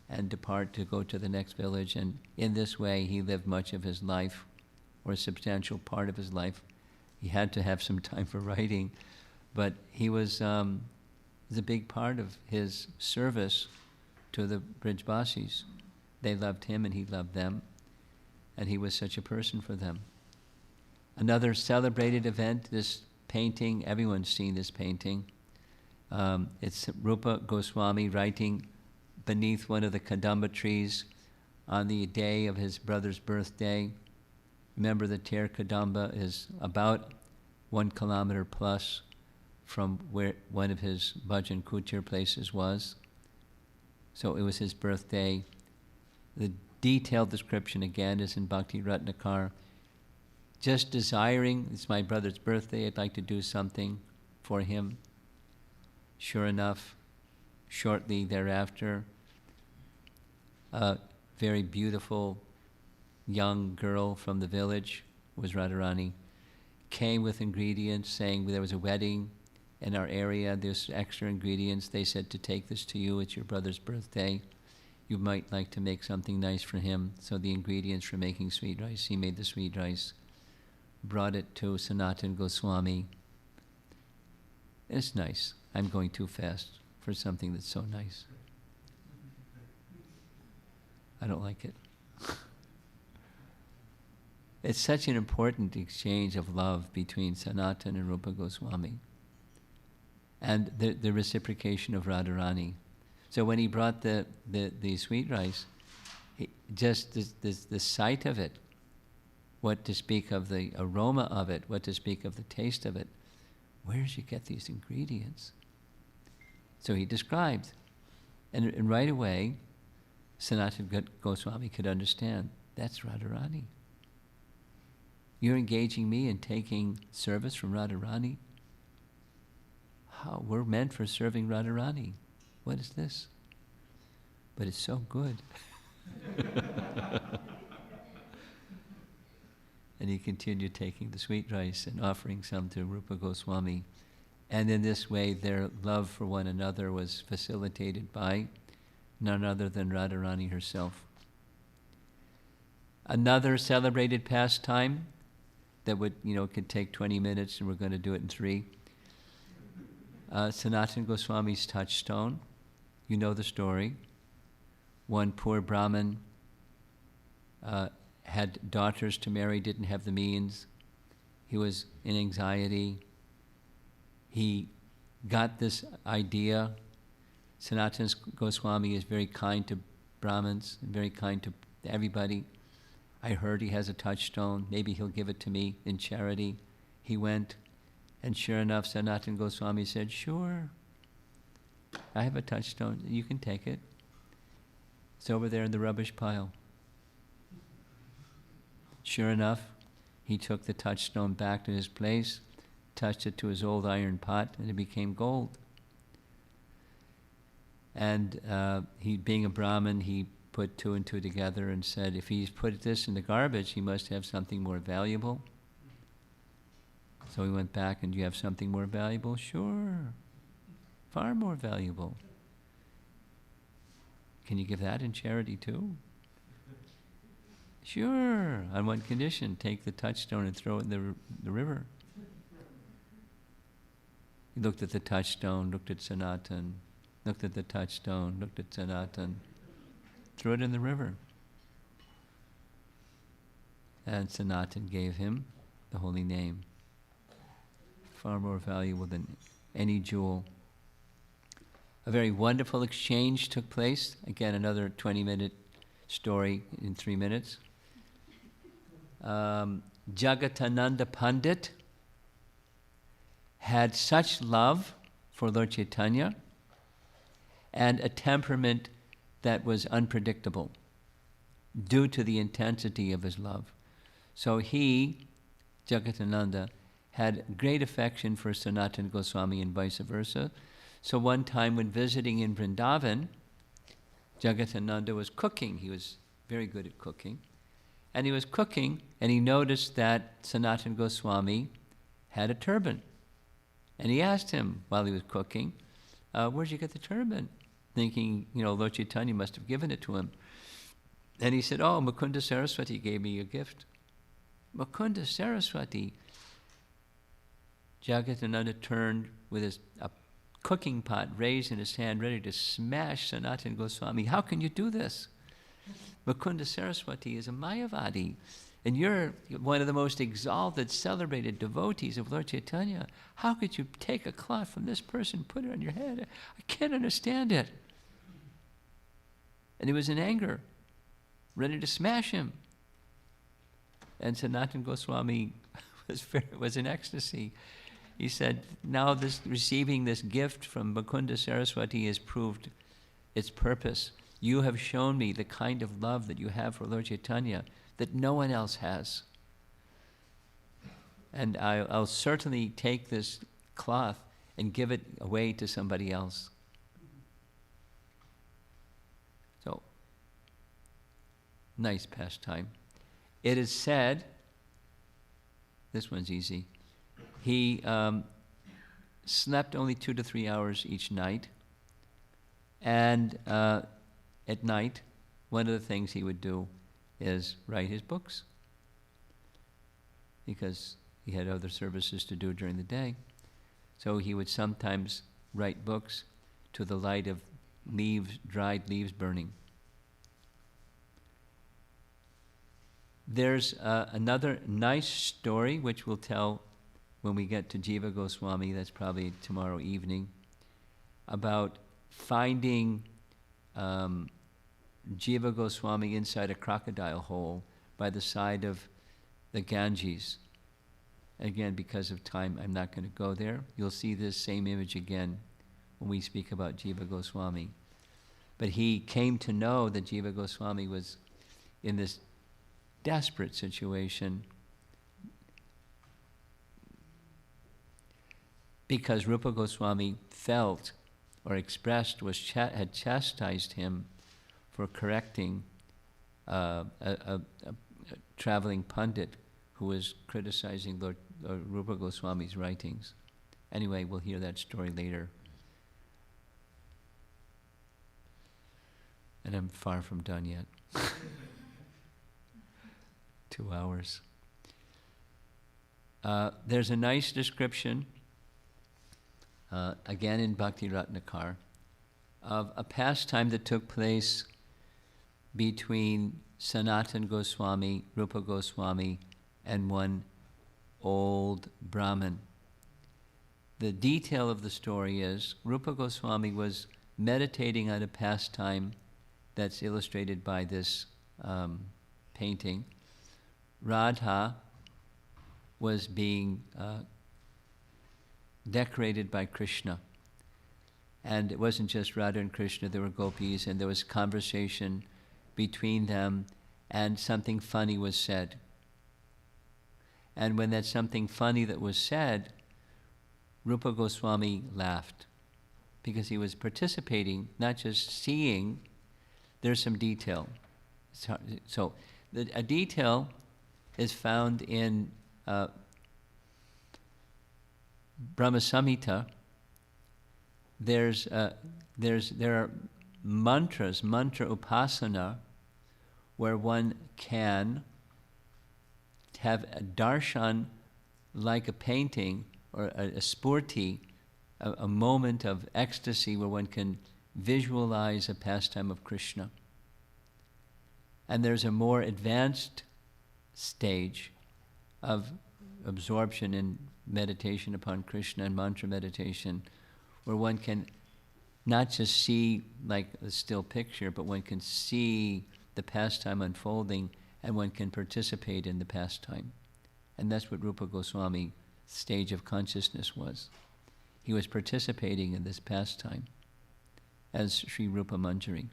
and depart to go to the next village. And in this way, he lived much of his life, or a substantial part of his life. He had to have some time for writing, but he was a big part of his service to the Brijbasis. They loved him and he loved them, and he was such a person for them. Another celebrated event, this painting, everyone's seen this painting. It's Rupa Goswami writing beneath one of the Kadamba trees on the day of his brother's birthday. Remember, the Ter Kadamba is about 1 kilometer plus from where one of his bhajan kutir places was. So it was his birthday. The detailed description again is in Bhakti Ratnakar. Just desiring, it's my brother's birthday, I'd like to do something for him. Sure enough, shortly thereafter, a very beautiful young girl from the village, was Radharani, came with ingredients saying there was a wedding in our area, there's extra ingredients. They said to take this to you, it's your brother's birthday. You might like to make something nice for him. So the ingredients for making sweet rice, he made the sweet rice, brought it to Sanatana Goswami. It's nice. I'm going too fast for something that's so nice. I don't like it. It's such an important exchange of love between Sanatana and Rupa Goswami, and the reciprocation of Radharani. So when he brought the sweet rice, just the sight of it, what to speak of the aroma of it, what to speak of the taste of it, where did you get these ingredients? So he described, and right away, Sanatana Goswami could understand, that's Radharani. You're engaging me in taking service from Radharani? How? We're meant for serving Radharani. What is this? But it's so good. And he continued taking the sweet rice and offering some to Rupa Goswami. And in this way, their love for one another was facilitated by none other than Radharani herself. Another celebrated pastime that would, could take 20 minutes, and we're going to do it in 3. Sanatana Goswami's Touchstone. You know the story. One poor Brahmin had daughters to marry, didn't have the means. He was in anxiety. He got this idea. Sanatana Goswami is very kind to Brahmins and very kind to everybody. I heard he has a touchstone. Maybe he'll give it to me in charity. He went, and sure enough, Sanatana Goswami said, sure, I have a touchstone. You can take it. It's over there in the rubbish pile. Sure enough, he took the touchstone back to his place, touched it to his old iron pot, and it became gold. And he, being a Brahmin, he put 2 and 2 together and said, if he's put this in the garbage, he must have something more valuable. So he went back, and do you have something more valuable? Sure, far more valuable. Can you give that in charity too? Sure, on one condition, take the touchstone and throw it in the river. He looked at the touchstone, looked at Sanatan, looked at the touchstone, looked at Sanatan, threw it in the river. And Sanatan gave him the holy name. Far more valuable than any jewel. A very wonderful exchange took place. Again, another 20-minute story in 3 minutes. Jagadananda Pandit had such love for Lord Chaitanya and a temperament that was unpredictable due to the intensity of his love. So he, Jagadananda, had great affection for Sanatana Goswami and vice versa. So one time when visiting in Vrindavan, Jagadananda was cooking. He was very good at cooking. And he was cooking, and he noticed that Sanatana Goswami had a turban. And he asked him while he was cooking, where'd you get the turban? Thinking, Lord Chaitanya must have given it to him. And he said, oh, Mukunda Saraswati gave me a gift. Mukunda Saraswati. Jagadananda turned with a cooking pot raised in his hand, ready to smash Sanatana Goswami. How can you do this? Mukunda Saraswati is a Mayavadi, and you're one of the most exalted, celebrated devotees of Lord Chaitanya. How could you take a cloth from this person, put it on your head? I can't understand it. And he was in anger, ready to smash him. And Sanatana Goswami was in ecstasy. He said, now receiving this gift from Mukunda Saraswati has proved its purpose. You have shown me the kind of love that you have for Lord Chaitanya that no one else has. And I'll certainly take this cloth and give it away to somebody else. So, nice pastime. It is said, this one's easy, he slept only 2 to 3 hours each night, and at night, one of the things he would do is write his books, because he had other services to do during the day. So he would sometimes write books to the light of leaves, dried leaves burning. There's another nice story which we'll tell when we get to Jiva Goswami, that's probably tomorrow evening, about finding Jiva Goswami inside a crocodile hole by the side of the Ganges. Again, because of time, I'm not going to go there. You'll see this same image again when we speak about Jiva Goswami. But he came to know that Jiva Goswami was in this desperate situation because Rupa Goswami felt or expressed had chastised him for correcting a traveling Pandit who was criticizing Lord Rupa Goswami's writings. Anyway, we'll hear that story later. And I'm far from done yet. 2 hours. There's a nice description, again in Bhakti Ratnakar, of a pastime that took place between Sanatana Goswami, Rupa Goswami, and one old Brahmin. The detail of the story is Rupa Goswami was meditating on a pastime that's illustrated by this painting. Radha was being decorated by Krishna. And it wasn't just Radha and Krishna, there were gopis, and there was conversation between them, and something funny was said. And when that something funny that was said, Rupa Goswami laughed, because he was participating, not just seeing. There's some detail. So a detail is found in Brahma Samhita. There are mantras, mantra upasana, where one can have a darshan like a painting, or a spurti, a moment of ecstasy where one can visualize a pastime of Krishna. And there's a more advanced stage of absorption in meditation upon Krishna and mantra meditation, where one can not just see like a still picture, but one can see the pastime unfolding, and one can participate in the pastime. And that's what Rupa Goswami's stage of consciousness was. He was participating in this pastime as Sri Rupa Manjari.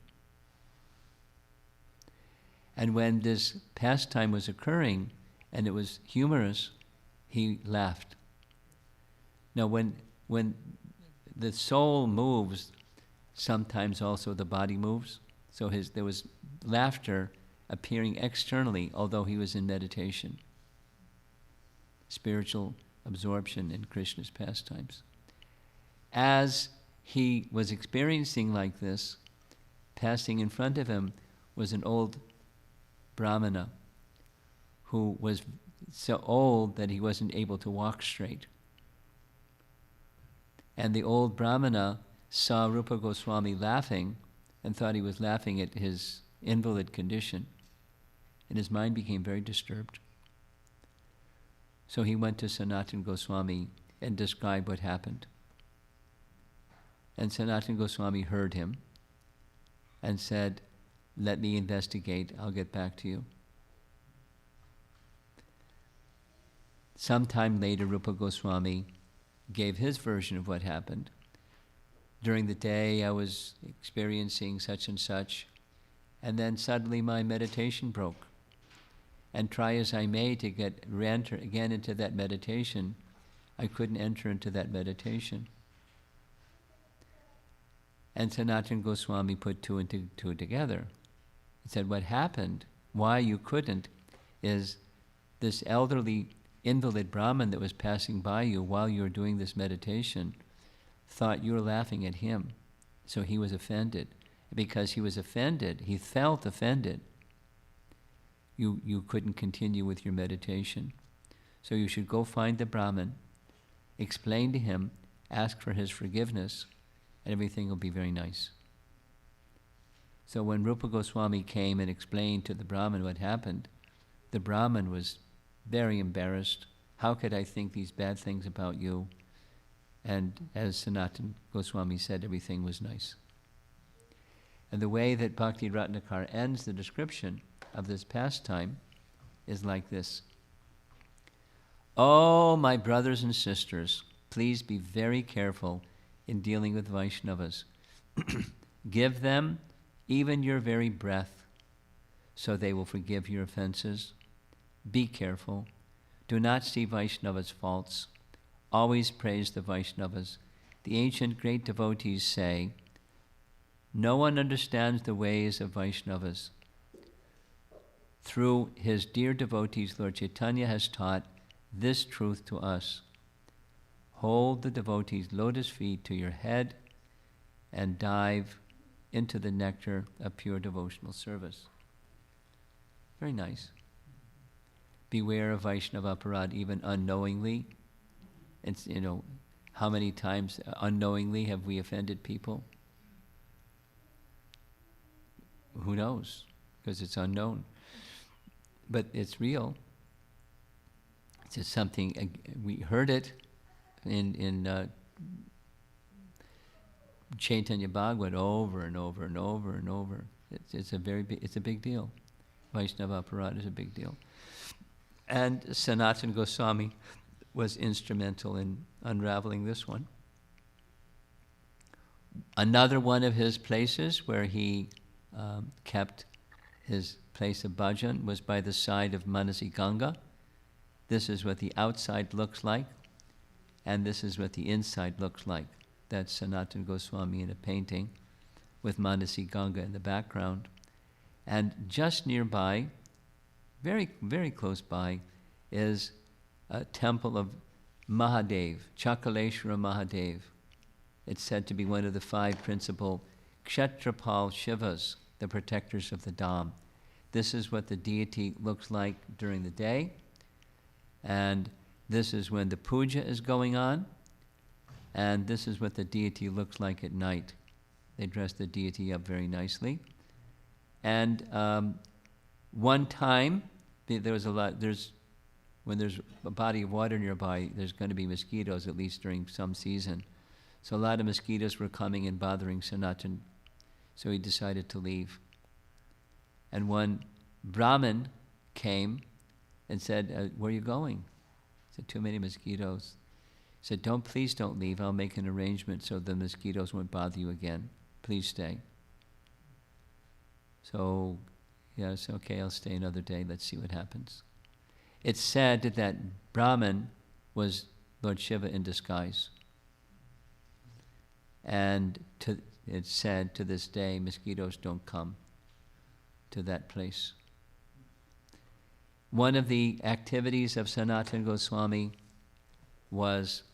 And when this pastime was occurring and it was humorous, he laughed. Now when the soul moves, sometimes also the body moves. So there was laughter appearing externally, although he was in meditation. Spiritual absorption in Krishna's pastimes. As he was experiencing like this, passing in front of him was an old Brahmana who was so old that he wasn't able to walk straight. And the old Brahmana saw Rupa Goswami laughing and thought he was laughing at his invalid condition. And his mind became very disturbed. So he went to Sanatana Goswami and described what happened. And Sanatana Goswami heard him and said, "Let me investigate, I'll get back to you." Sometime later, Rupa Goswami gave his version of what happened. During the day, I was experiencing such and such, and then suddenly my meditation broke. And try as I may to enter again into that meditation, I couldn't enter into that meditation. And Sanatana Goswami put two and two together. He said, what happened, why you couldn't, is this elderly invalid Brahmin that was passing by you while you were doing this meditation thought you were laughing at him. So he was offended. Because he was offended, he felt offended, you couldn't continue with your meditation. So you should go find the Brahmin, explain to him, ask for his forgiveness, and everything will be very nice. So when Rupa Goswami came and explained to the Brahmin what happened, the Brahmin was very embarrassed. How could I think these bad things about you? And as Sanatana Goswami said, everything was nice. And the way that Bhakti Ratnakar ends the description of this pastime is like this. Oh, my brothers and sisters, please be very careful in dealing with Vaishnavas. Give them even your very breath, so they will forgive your offenses. Be careful. Do not see Vaishnavas' faults. Always praise the Vaishnavas. The ancient great devotees say, no one understands the ways of Vaishnavas. Through his dear devotees, Lord Chaitanya has taught this truth to us. Hold the devotees' lotus feet to your head and dive into the nectar of pure devotional service. Very nice. Beware of Vaishnava aparad, even unknowingly. It's, how many times unknowingly have we offended people? Who knows? Because it's unknown. But it's real. It's just something, we heard it in Chaitanya Bhagavat over and over and over and over. It's a big deal. Vaishnava aparad is a big deal. And Sanatana Goswami was instrumental in unraveling this one. Another one of his places where he kept his place of bhajan was by the side of Manasi Ganga. This is what the outside looks like, and this is what the inside looks like. That's Sanatana Goswami in a painting with Manasi Ganga in the background. And just nearby, very, very close by, is a temple of Mahadev, Chakaleshwara Mahadev. It's said to be one of the 5 principal Kshetrapal Shivas, the protectors of the Dham. This is what the deity looks like during the day, and this is when the puja is going on, and this is what the deity looks like at night. They dress the deity up very nicely. And one time, when there's a body of water nearby, there's going to be mosquitoes, at least during some season. So a lot of mosquitoes were coming and bothering Sanatana, so he decided to leave. And one Brahmin came and said, where are you going? He said, too many mosquitoes. He said, please don't leave. I'll make an arrangement so the mosquitoes won't bother you again. Please stay. So, yes, okay, I'll stay another day. Let's see what happens. It's said that Brahmin was Lord Shiva in disguise. And it's said to this day, mosquitoes don't come to that place. One of the activities of Sanatana Goswami was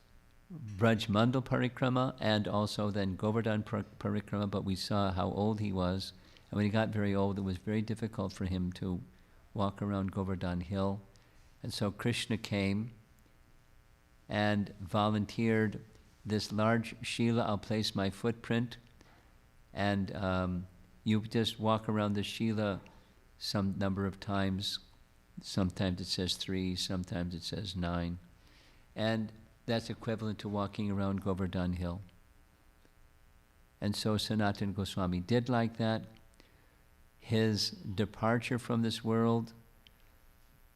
Braj Mandal Parikrama and also then Govardhan Parikrama, but we saw how old he was. And when he got very old, it was very difficult for him to walk around Govardhan Hill. And so Krishna came and volunteered this large Shila. I'll place my footprint, and you just walk around the Shila some number of times. Sometimes it says 3, sometimes it says 9. And that's equivalent to walking around Govardhan Hill. And so Sanatana Goswami did like that. His departure from this world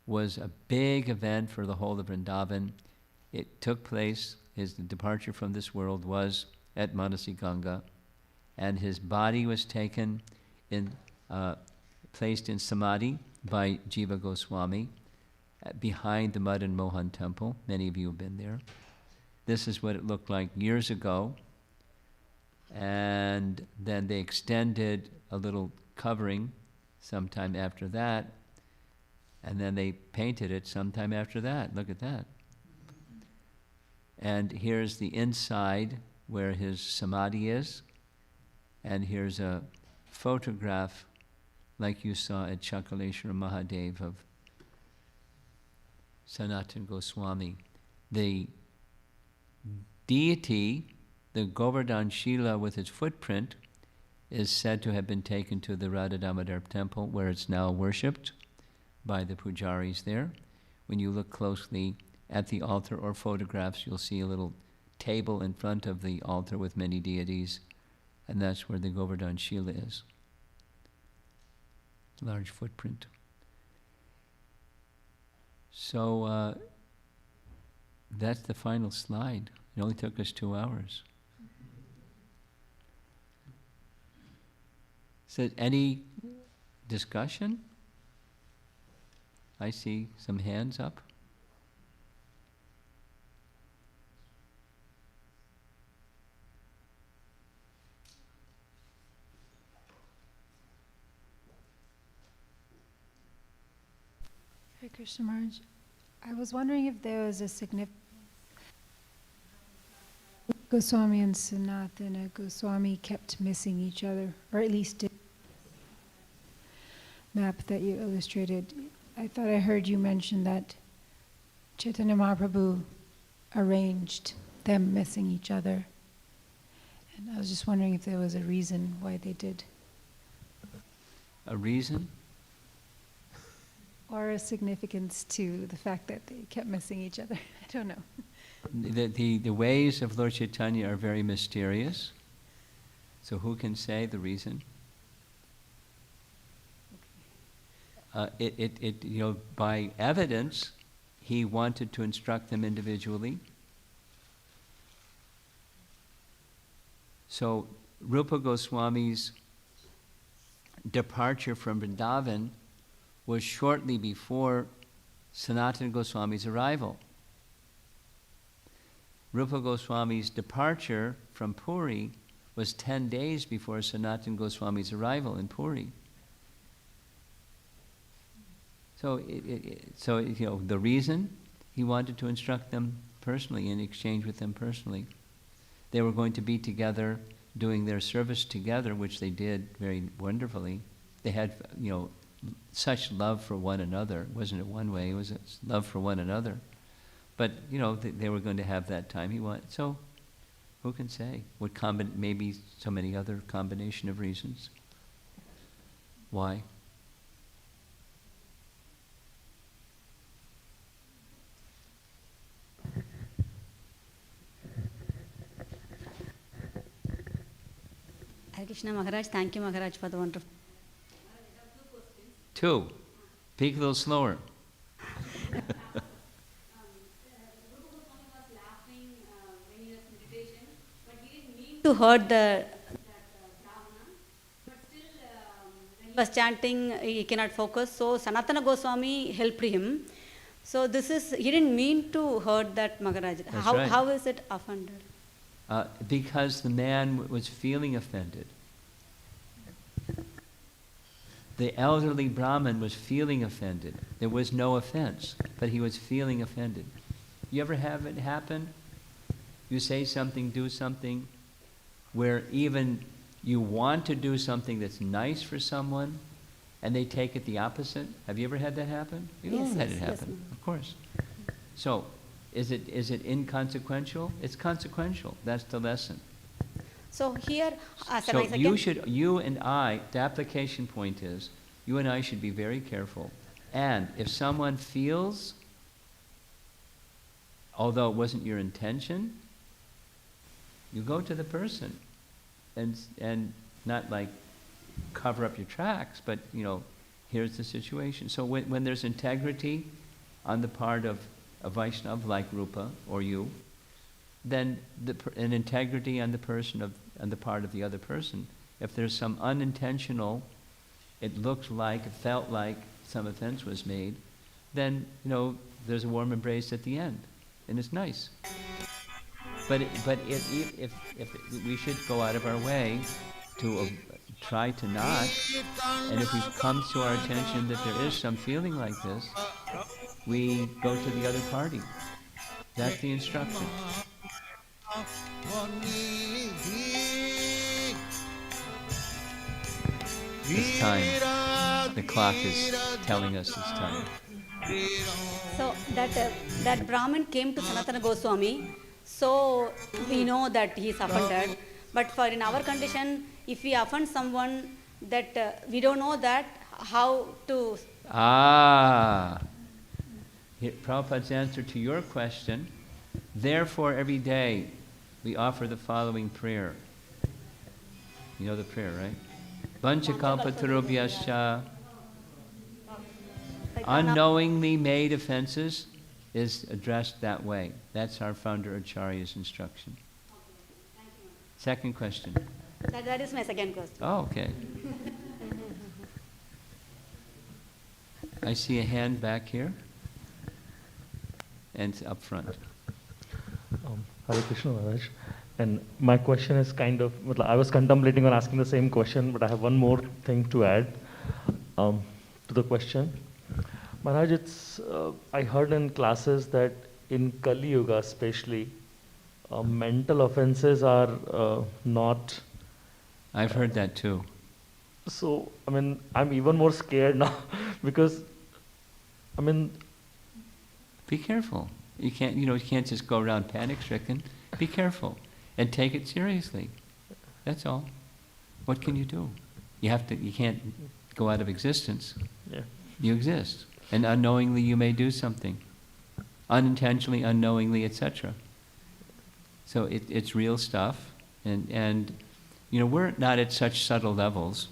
was a big event for the whole of Vrindavan. It took place, his departure from this world was at Manasi Ganga, and his body was taken in, placed in Samadhi by Jiva Goswami behind the Madan Mohan temple. Many of you have been there. This is what it looked like years ago. And then they extended a little covering sometime after that, and then they painted it sometime after that. Look at that. And here's the inside where his samadhi is, and here's a photograph like you saw at Chakaleshwara Mahadev of Sanatana Goswami. The deity, the Govardhan Shila with its footprint, is said to have been taken to the Radha Damodar temple, where it's now worshipped by the pujaris there. When you look closely at the altar or photographs, you'll see a little table in front of the altar with many deities, and that's where the Govardhan Shila is. Large footprint. So that's the final slide. It only took us 2 hours. So any discussion? I see some hands up. Hare Krishna Maharaj, I was wondering if there was a significant Goswami and Sanatana Goswami kept missing each other, or at least did map that you illustrated. I thought I heard you mention that Chaitanya Mahaprabhu arranged them missing each other. And I was just wondering if there was a reason why they did. A reason? Or a significance to the fact that they kept missing each other. I don't know. The ways of Lord Chaitanya are very mysterious. So who can say the reason? By evidence, he wanted to instruct them individually. So Rupa Goswami's departure from Vrindavan was shortly before Sanatana Goswami's arrival. Rupa Goswami's departure from Puri was 10 days before Sanatana Goswami's arrival in Puri. So, the reason, he wanted to instruct them personally, in exchange with them personally. They were going to be together, doing their service together, which they did very wonderfully. They had, such love for one another. It wasn't one way, it was love for one another. But, they were going to have that time. So, who can say? Maybe so many other combination of reasons. Why? Hare Krishna Maharaj, thank you Maharaj for the wonderful. 2. Speak a little slower. To hurt that Brahmana, but still when he was chanting, he cannot focus. So Sanatana Goswami helped him. So he didn't mean to hurt that Maharaj. How is it offended? Because the man was feeling offended. The elderly Brahmin was feeling offended. There was no offense, but he was feeling offended. You ever have it happen? You say something, do something, where even you want to do something that's nice for someone, and they take it the opposite? Have you ever had that happen? You've all had it happen, of course. So, is it inconsequential? It's consequential. That's the lesson. So here, so you and I, the application point is, you and I should be very careful. And if someone feels, although it wasn't your intention, you go to the person and not like cover up your tracks, but here's the situation. So when there's integrity on the part of a Vaishnava like Rupa or you, then an integrity on the part of the other person. If there's some unintentional, it felt like some offense was made, then there's a warm embrace at the end, and it's nice. if we should go out of our way to try to not, and if it comes to our attention that there is some feeling like this, we go to the other party. That's the instruction. It's time. The clock is telling us it's time. So that Brahmin came to Sanatana Goswami, so we know that he is offended. But for in our condition, if we offend someone, that we don't know that how to. Here, Prabhupada's answer to your question. Therefore, every day we offer the following prayer. You know the prayer, right? Vanchakalpatarubhyascha. Unknowingly made offenses is addressed that way. That's our founder Acharya's instruction. Second question. That is my second question. Oh, okay. I see a hand back here and up front. Hare Krishna Maharaj. And my question is kind of, I was contemplating on asking the same question, but I have one more thing to add to the question. Maharaj, I heard in classes that in Kali Yuga especially, mental offenses are not... I've heard that too. So, I mean, I'm even more scared now because, I mean... Be careful. You can't just go around panic-stricken. Be careful and take it seriously. That's all. What can you do? You can't go out of existence. Yeah. You exist. And unknowingly you may do something. Unintentionally, unknowingly, etc. So it's real stuff. And we're not at such subtle levels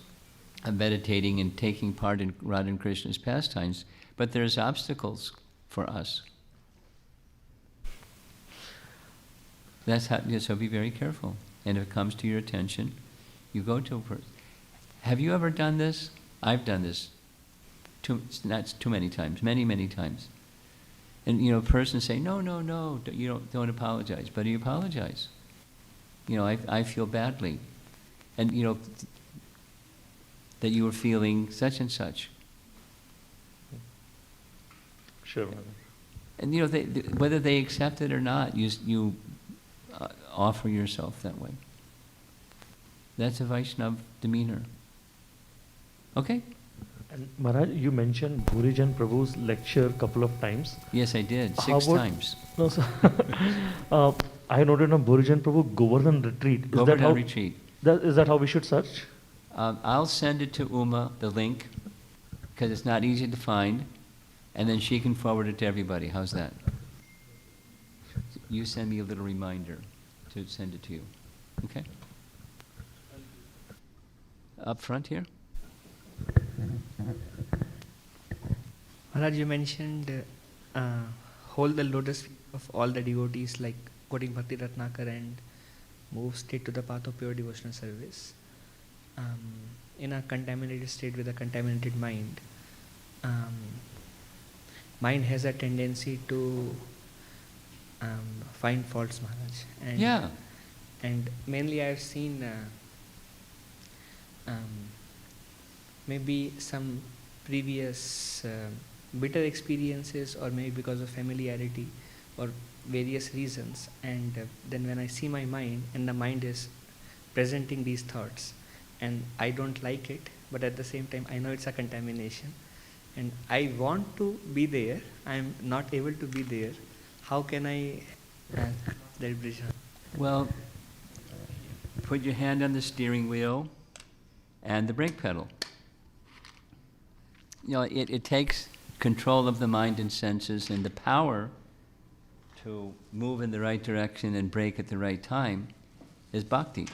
of meditating and taking part in Radha and Krishna's pastimes, but there's obstacles for us. That's how. So be very careful. And if it comes to your attention, you go to a person. Have you ever done this? I've done this. Not too many times. Many times. And a person say, no, you don't apologize, but you apologize. I feel badly, and that you were feeling such and such. Sure. And whether they accept it or not, you offer yourself that way. That's a Vaishnava demeanor. Okay? And Maharaj, you mentioned Bhurijan Prabhu's lecture a couple of times. Yes, I did. 6 times. No, sir. I noted on Bhurijan Prabhu Govardhan retreat. Govardhan retreat. Is that how we should search? I'll send it to Uma, the link, because it's not easy to find, and then she can forward it to everybody. How's that? You send me a little reminder to send it to you. Okay? Up front here? Maharaj, you mentioned hold the lotus feet of all the devotees, like quoting Bhakti Ratnakar, and move straight to the path of pure devotional service. In a contaminated state with a contaminated mind, mind has a tendency to find faults, Maharaj. And, Yeah. And mainly I have seen maybe some previous bitter experiences, or maybe because of familiarity or various reasons, and then when I see my mind and the mind is presenting these thoughts and I don't like it, but at the same time I know it's a contamination and I want to be there, I am not able to be there. How can I cross that bridge? Well, put your hand on the steering wheel and the brake pedal. It takes control of the mind and senses and the power to move in the right direction and brake at the right time is bhakti.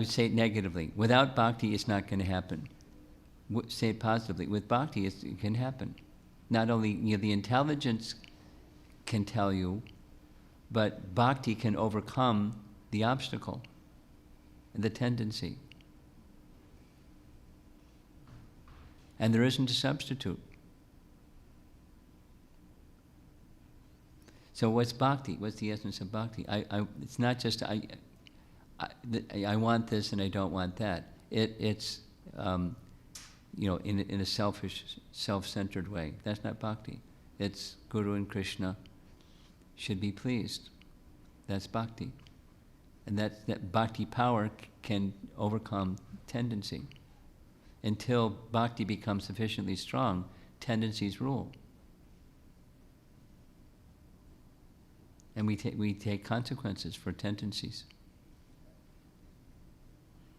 Say it negatively. Without bhakti, it's not going to happen. Say it positively. With bhakti, it can happen. Not only the intelligence can tell you, but bhakti can overcome the obstacle, the tendency. And there isn't a substitute. So what's bhakti? What's the essence of bhakti? It's not just I want this and I don't want that. It's in a selfish, self-centered way. That's not bhakti. It's Guru and Krishna should be pleased. That's bhakti. And that bhakti power can overcome tendency. Until bhakti becomes sufficiently strong, tendencies rule. And we take consequences for tendencies.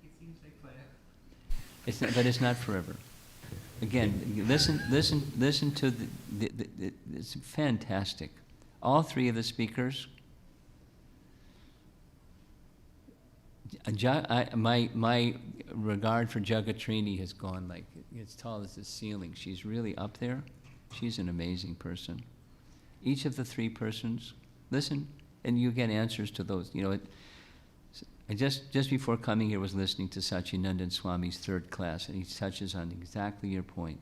It seems like forever. But it's not forever. Again, listen to it's fantastic. All three of the speakers. My regard for Jagatrini has gone like as tall as the ceiling. She's really up there. She's an amazing person. Each of the three persons, listen, and you get answers to those. I just before coming here was listening to Satchidananda Swami's third class, and he touches on exactly your point.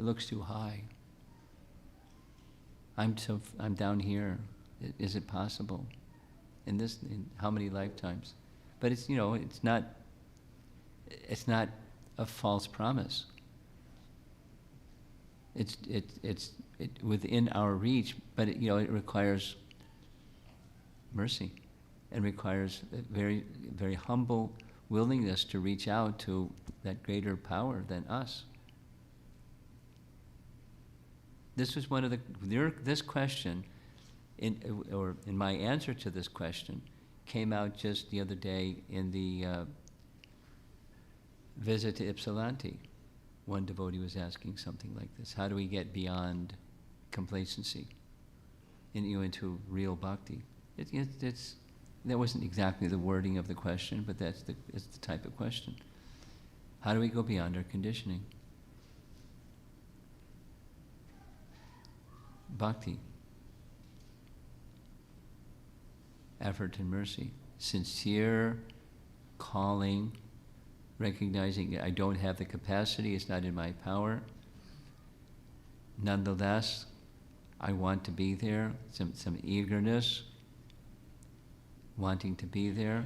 It looks too high. I'm down here. Is it possible? In how many lifetimes? But it's not a false promise. It's within our reach, but it requires mercy, and requires a very, very humble willingness to reach out to that greater power than us. This was one of this question, in my answer to this question, came out just the other day in the visit to Ypsilanti. One devotee was asking something like this: how do we get beyond complacency into real bhakti? That wasn't exactly the wording of the question, but it's the type of question. How do we go beyond our conditioning? Bhakti. Effort and mercy. Sincere calling, recognizing I don't have the capacity, it's not in my power. Nonetheless, I want to be there, some eagerness, wanting to be there,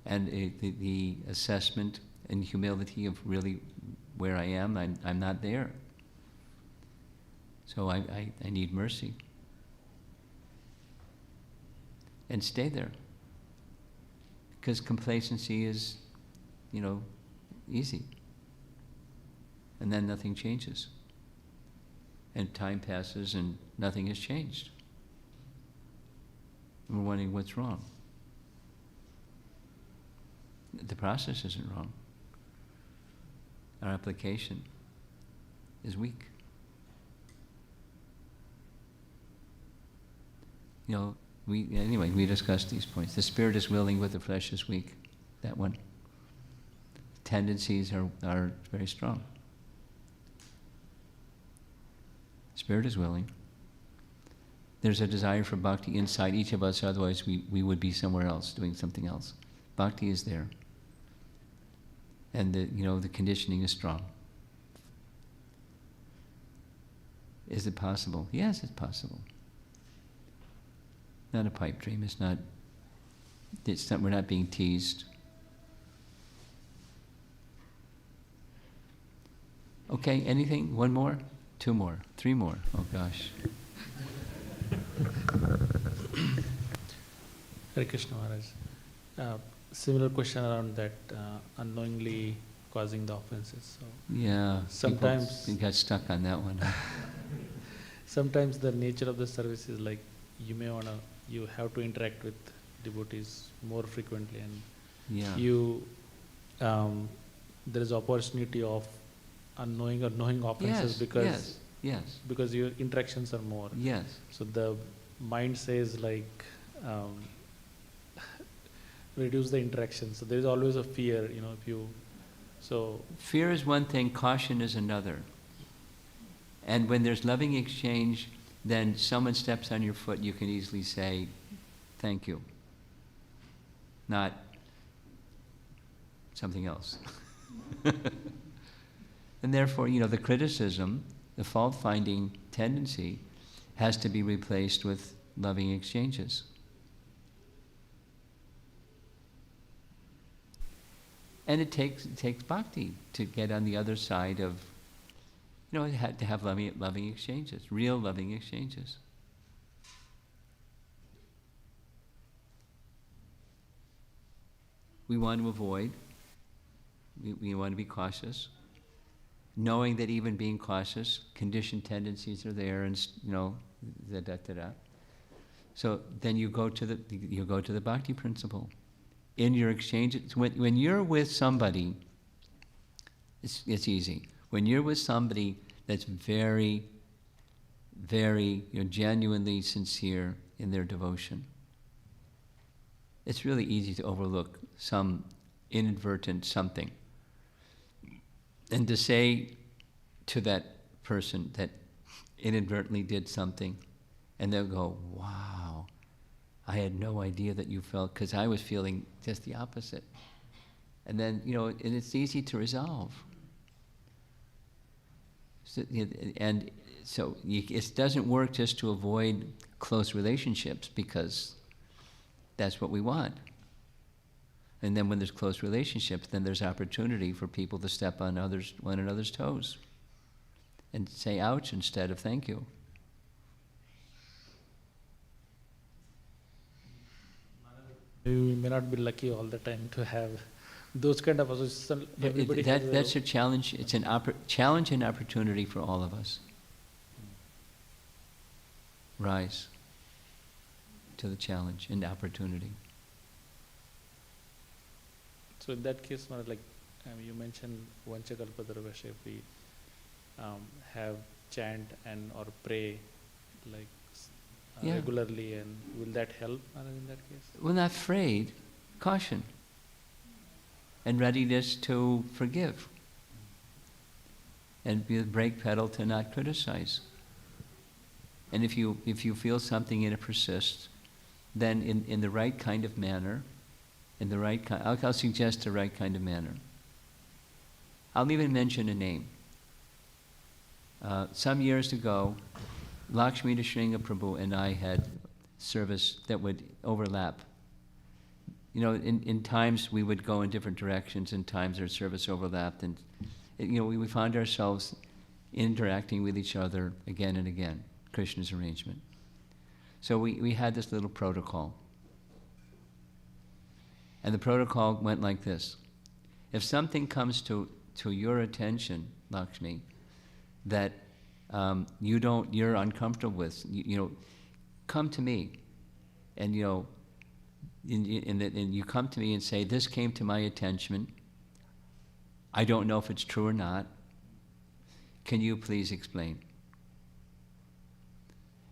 and the assessment and humility of really where I am, I'm not there. So I need mercy. And stay there. Because complacency is, easy. And then nothing changes. And time passes and nothing has changed. And we're wondering what's wrong. The process isn't wrong. Our application is weak. We discussed these points. The spirit is willing, but the flesh is weak. That one. Tendencies are very strong. Spirit is willing. There's a desire for bhakti inside each of us, otherwise we would be somewhere else, doing something else. Bhakti is there. And the conditioning is strong. Is it possible? Yes, it's possible. Not a pipe dream. We're not being teased. Okay, anything? One more? Two more? Three more? Oh gosh. Hare Krishna Maharaj. Similar question around that unknowingly causing the offenses. So Yeah. sometimes we got stuck on that one. sometimes the nature of the service is like you have to interact with devotees more frequently, and Yeah. there is opportunity of unknowing or knowing offenses because your interactions are more. Yes. So the mind says like reduce the interaction. So there is always a fear, Fear is one thing, caution is another. And when there's loving exchange, then someone steps on your foot, you can easily say, thank you. Not something else. And therefore, the criticism, the fault-finding tendency has to be replaced with loving exchanges. And it takes bhakti to get on the other side of, it had to have loving exchanges, real loving exchanges. We want to avoid, we want to be cautious, knowing that even being cautious, conditioned tendencies are there, and da. So then you go to the bhakti principle. In your exchanges, when you're with somebody, it's easy. When you're with somebody that's very, very genuinely sincere in their devotion, it's really easy to overlook some inadvertent something. And to say to that person that inadvertently did something, and they'll go, wow, I had no idea that you felt, because I was feeling just the opposite. And then, and it's easy to resolve. So, and so it doesn't work just to avoid close relationships, because that's what we want. And then when there's close relationships, then there's opportunity for people to step on one another's toes and say ouch instead of thank you. We may not be lucky all the time to have those kind of associations. That's a challenge. It's an challenge and opportunity for all of us. Rise to the challenge and opportunity. So in that case, you mentioned Vanchakalpatarvasha, if we have chant and or pray regularly, and will that help in that case? Well, not afraid, caution, and readiness to forgive, and be the brake pedal to not criticize. And if you feel something and it persists, then in the right kind of manner, I'll suggest the right kind of manner. I'll even mention a name. Some years ago, Lakshmi Nrsimha Prabhu and I had service that would overlap. In times we would go in different directions, and times our service overlapped, and we found ourselves interacting with each other again and again, Krishna's arrangement. So we had this little protocol. And the protocol went like this. If something comes to your attention, Lakshmi, that you're uncomfortable with, come to me, and and you come to me and say, this came to my attention, I don't know if it's true or not, can you please explain?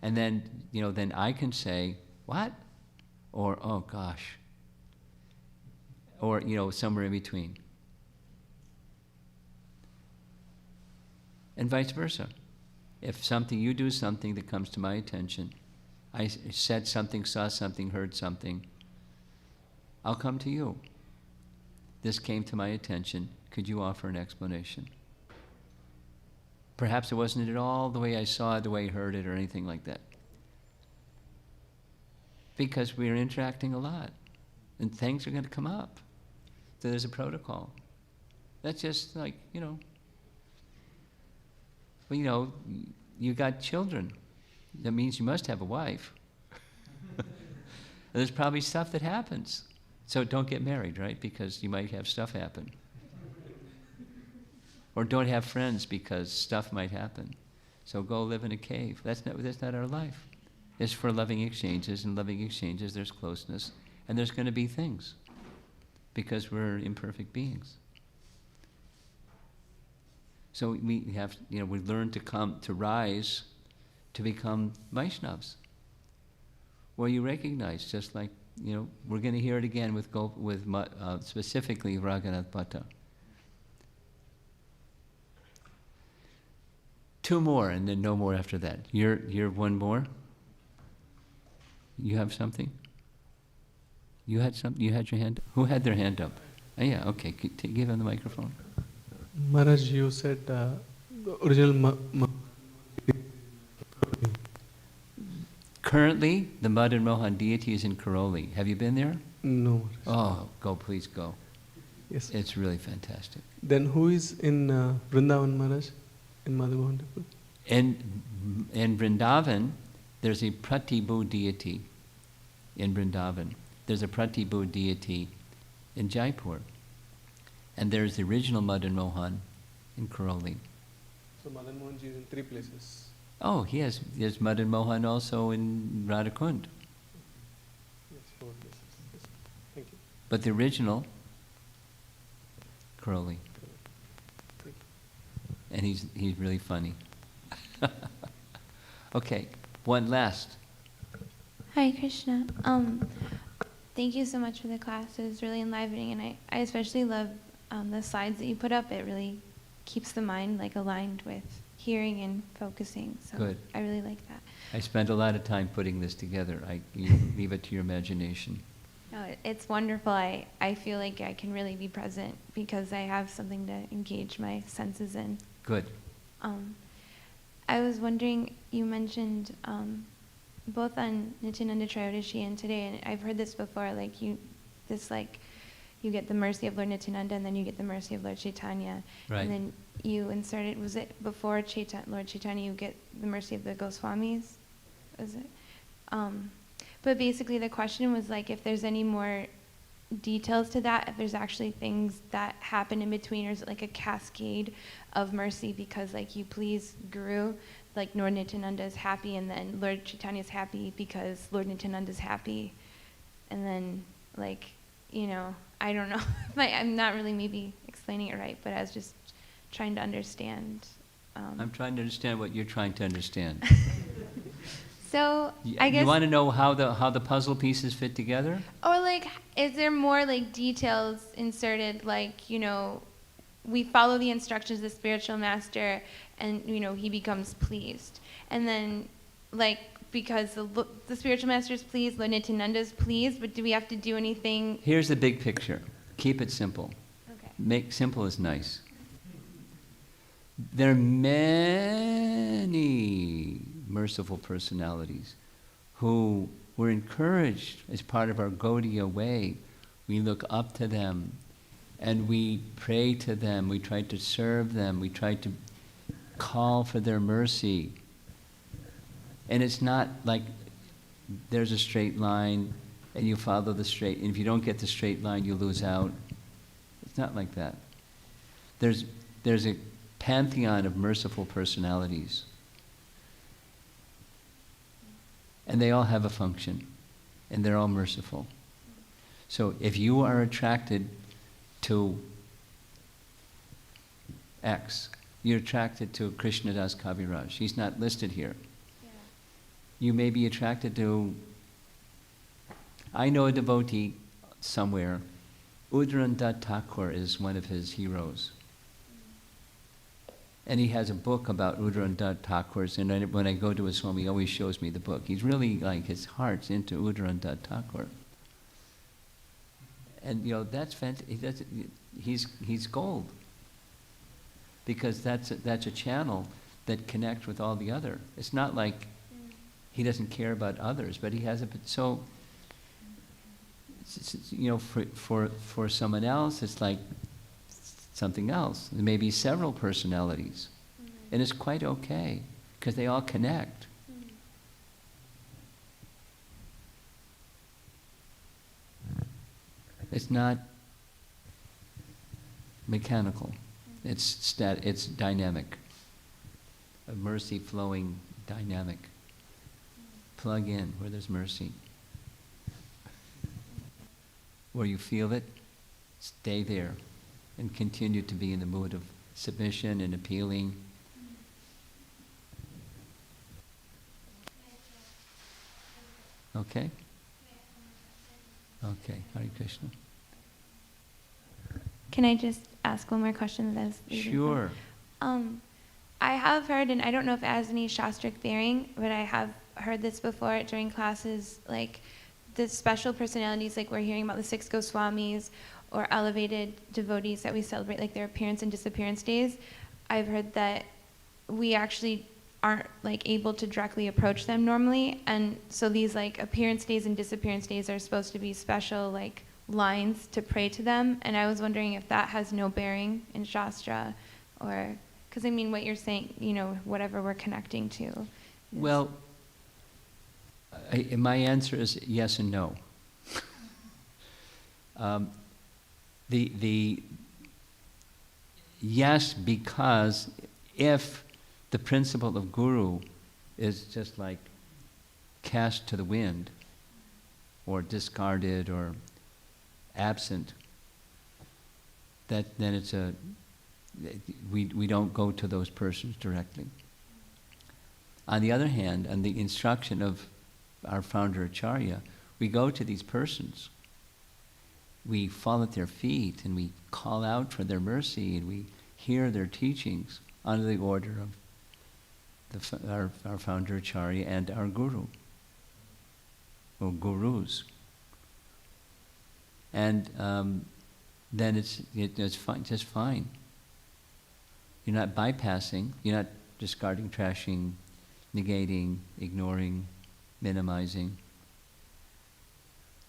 And then, then I can say, what? Or, oh gosh. Or, somewhere in between. And vice versa. If you do something that comes to my attention, I said something, saw something, heard something, I'll come to you. This came to my attention. Could you offer an explanation? Perhaps it wasn't at all the way I saw it, the way I heard it, or anything like that. Because we're interacting a lot, and things are going to come up. So there's a protocol. That's just like, well, you got children. That means you must have a wife. There's probably stuff that happens. So don't get married, right? Because you might have stuff happen. Or don't have friends because stuff might happen. So go live in a cave. That's not our life. It's for loving exchanges, and loving exchanges there's closeness, and there's going to be things, because we're imperfect beings. So we have, we learn to rise, to become Vaishnavas. Well, you recognize, just like, we're going to hear it again with specifically Raghunath Bhatta. 2 more, and then no more after that. You're one more? You have something? You had something? You had your hand up? Who had their hand up? Oh, yeah, okay. Give him the microphone. Maharaj, you said the original Currently, the Madan Mohan deity is in Karoli. Have you been there? No. Oh, please go. Yes. It's really fantastic. Then who is in Vrindavan, Maharaj? In Madan Mohan temple? In Vrindavan, there's a Pratibhu deity in Vrindavan. There's a Pratibhu deity in Jaipur. And there's the original Madan Mohan in Karoli. So Madan Mohan ji is in 3 places. Oh, there's Madan Mohan also in Radhakund. Yes, 4 places. Yes. Thank you. But the original, Karoli. Thank you. And he's really funny. Okay, one last. Hi, Krishna. Thank you so much for the class. It was really enlivening, and I especially love the slides that you put up. It really keeps the mind like aligned with hearing and focusing. So Good. I really like that. I spent a lot of time putting this together. You leave it to your imagination. No, it's wonderful. I feel like I can really be present because I have something to engage my senses in. Good. I was wondering, you mentioned both on Nityananda Triyodashi and today, and I've heard this before, you get the mercy of Lord Nityananda and then you get the mercy of Lord Chaitanya. Right. And then you inserted, was it before Lord Chaitanya you get the mercy of the Goswamis? Was it? But basically the question was if there's any more details to that, if there's actually things that happen in between, or is it like a cascade of mercy because you please Guru, Lord Nityananda is happy and then Lord Chaitanya is happy because Lord Nityananda is happy, and then I don't know. I'm not really maybe explaining it right, but I was just trying to understand. I'm trying to understand what you're trying to understand. So I guess you want to know how the puzzle pieces fit together? Or is there more details inserted? We follow the instructions of the spiritual master, and he becomes pleased, and then because the spiritual master is pleased, Lord Nityananda is pleased, but do we have to do anything? Here's the big picture. Keep it simple. Okay. Make simple is nice. There are many merciful personalities who were encouraged as part of our Gaudiya way. We look up to them and we pray to them, we try to serve them, we try to call for their mercy. And it's not like there's a straight line and you follow the straight, and if you don't get the straight line, you lose out. It's not like that. There's a pantheon of merciful personalities. And they all have a function, and they're all merciful. So if you are attracted to X, you're attracted to Krishnadas Kaviraj. He's not listed here. Yeah. You may be attracted to, I know a devotee somewhere, Udrandat Thakur is one of his heroes. And he has a book about Udrandat Thakur's, and when I go to a Swami, he always shows me the book. He's really his heart's into Udrandat Thakur. And that's fantastic. He's gold. Because that's a channel that connects with all the other. It's not like he doesn't care about others, but he has so for someone else it's like something else. There may be several personalities, and it's quite okay because they all connect. It's not mechanical. It's dynamic. A mercy flowing dynamic. Plug in where there's mercy. Where you feel it, stay there and continue to be in the mood of submission and appealing. Okay? Okay, Hare Krishna. Can I just ask one more question? Sure. I have heard, and I don't know if it has any shastric bearing, but I have heard this before during classes, the special personalities, we're hearing about the 6 Goswamis, or elevated devotees that we celebrate, their appearance and disappearance days. I've heard that we actually aren't like able to directly approach them normally, and so these like appearance days and disappearance days are supposed to be special like lines to pray to them, and I was wondering if that has no bearing in Shastra, or because I mean what you're saying, you know, whatever we're connecting to. Well, my answer is yes and no. The yes, because if the principle of guru is just like cast to the wind, or discarded, or absent, then it's we don't go to those persons directly. On the other hand, on the instruction of our founder Acharya, we go to these persons. We fall at their feet and we call out for their mercy and we hear their teachings under the order of our founder Acharya and our guru, or gurus. And then it's fine, just fine. You're not bypassing, you're not discarding, trashing, negating, ignoring, minimizing.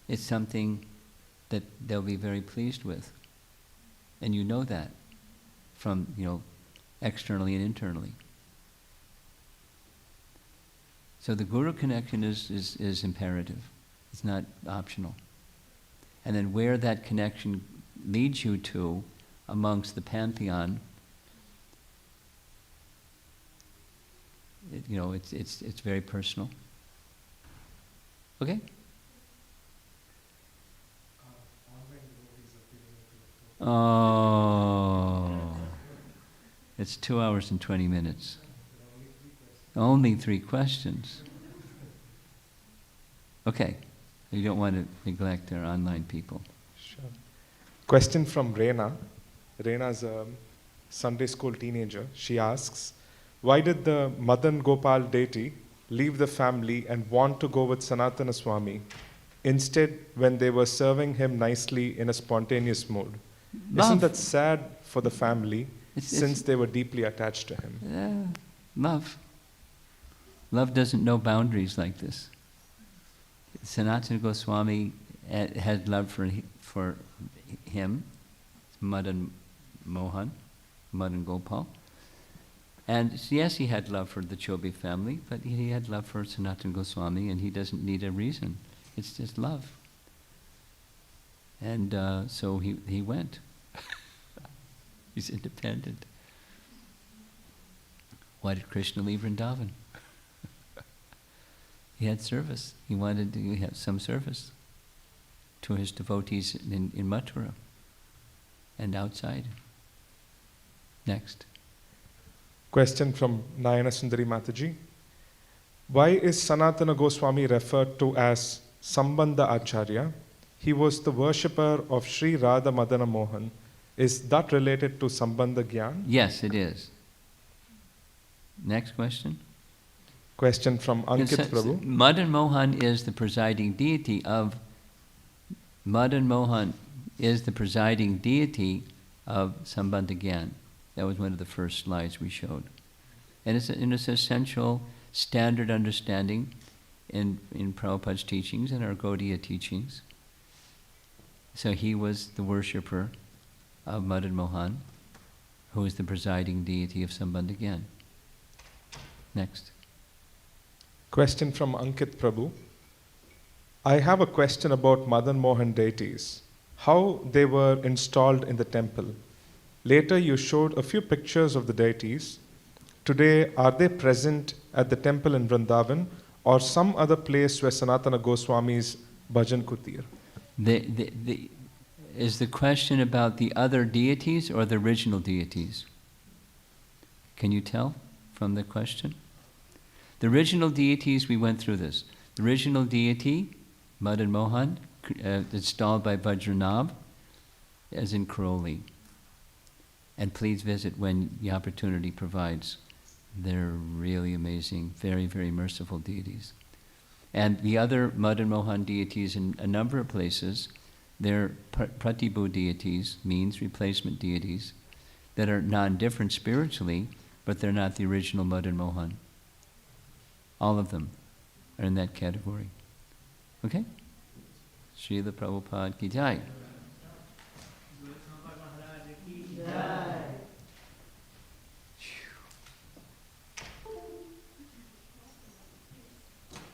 It's something that they'll be very pleased with. And you know that from, externally and internally. So the guru connection is imperative. It's not optional. And then where that connection leads you to amongst the pantheon, it's very personal. Okay? Oh, it's 2 hours and 20 minutes. Only 3 questions. Okay, you don't want to neglect our online people. Sure. Question from Reena. Reena's a Sunday school teenager. She asks, why did the Madan Gopal deity leave the family and want to go with Sanatana Swami instead when they were serving him nicely in a spontaneous mode? Love. Isn't that sad for the family since It's they were deeply attached to him? Love. Love doesn't know boundaries like this. Sanatana Goswami had love for him, Madan Mohan, Madan Gopal. And yes, he had love for the Chobi family, but he had love for Sanatana Goswami, and he doesn't need a reason. It's just love. And so he went. He's independent. Why did Krishna leave Vrindavan? He had service. He wanted to have some service to his devotees in Mathura and outside. Next. Question from Nayana Sundari Mataji. Why is Sanatana Goswami referred to as Sambandha Acharya? He was the worshipper of Sri Radha Madana Mohan. Is that related to Sambandha Gyan? Yes, it is. Next question. Question from Ankit Prabhu. Madan Mohan is the presiding deity of Sambandha Gyan. That was one of the first slides we showed. And it's an essential standard understanding in Prabhupada's teachings and our Gaudiya teachings. So he was the worshipper of Madan Mohan, who is the presiding deity of Sambandha Gyan. Next. Question from Ankit Prabhu. I have a question about Madan Mohan deities. How they were installed in the temple. Later you showed a few pictures of the deities. Today, are they present at the temple in Vrindavan or some other place where Sanatana Goswami's bhajan kutir? Is the question about the other deities or the original deities? Can you tell from the question? The original deities, we went through this. The original deity, Madan Mohan, installed by Vajranabh, as in Karoli. And please visit when the opportunity provides. They're really amazing, very, very merciful deities. And the other Madan Mohan deities in a number of places, they're pratibhu deities, means replacement deities, that are non-different spiritually, but they're not the original Madan Mohan. All of them are in that category. Okay? Srila Prabhupada ki jai.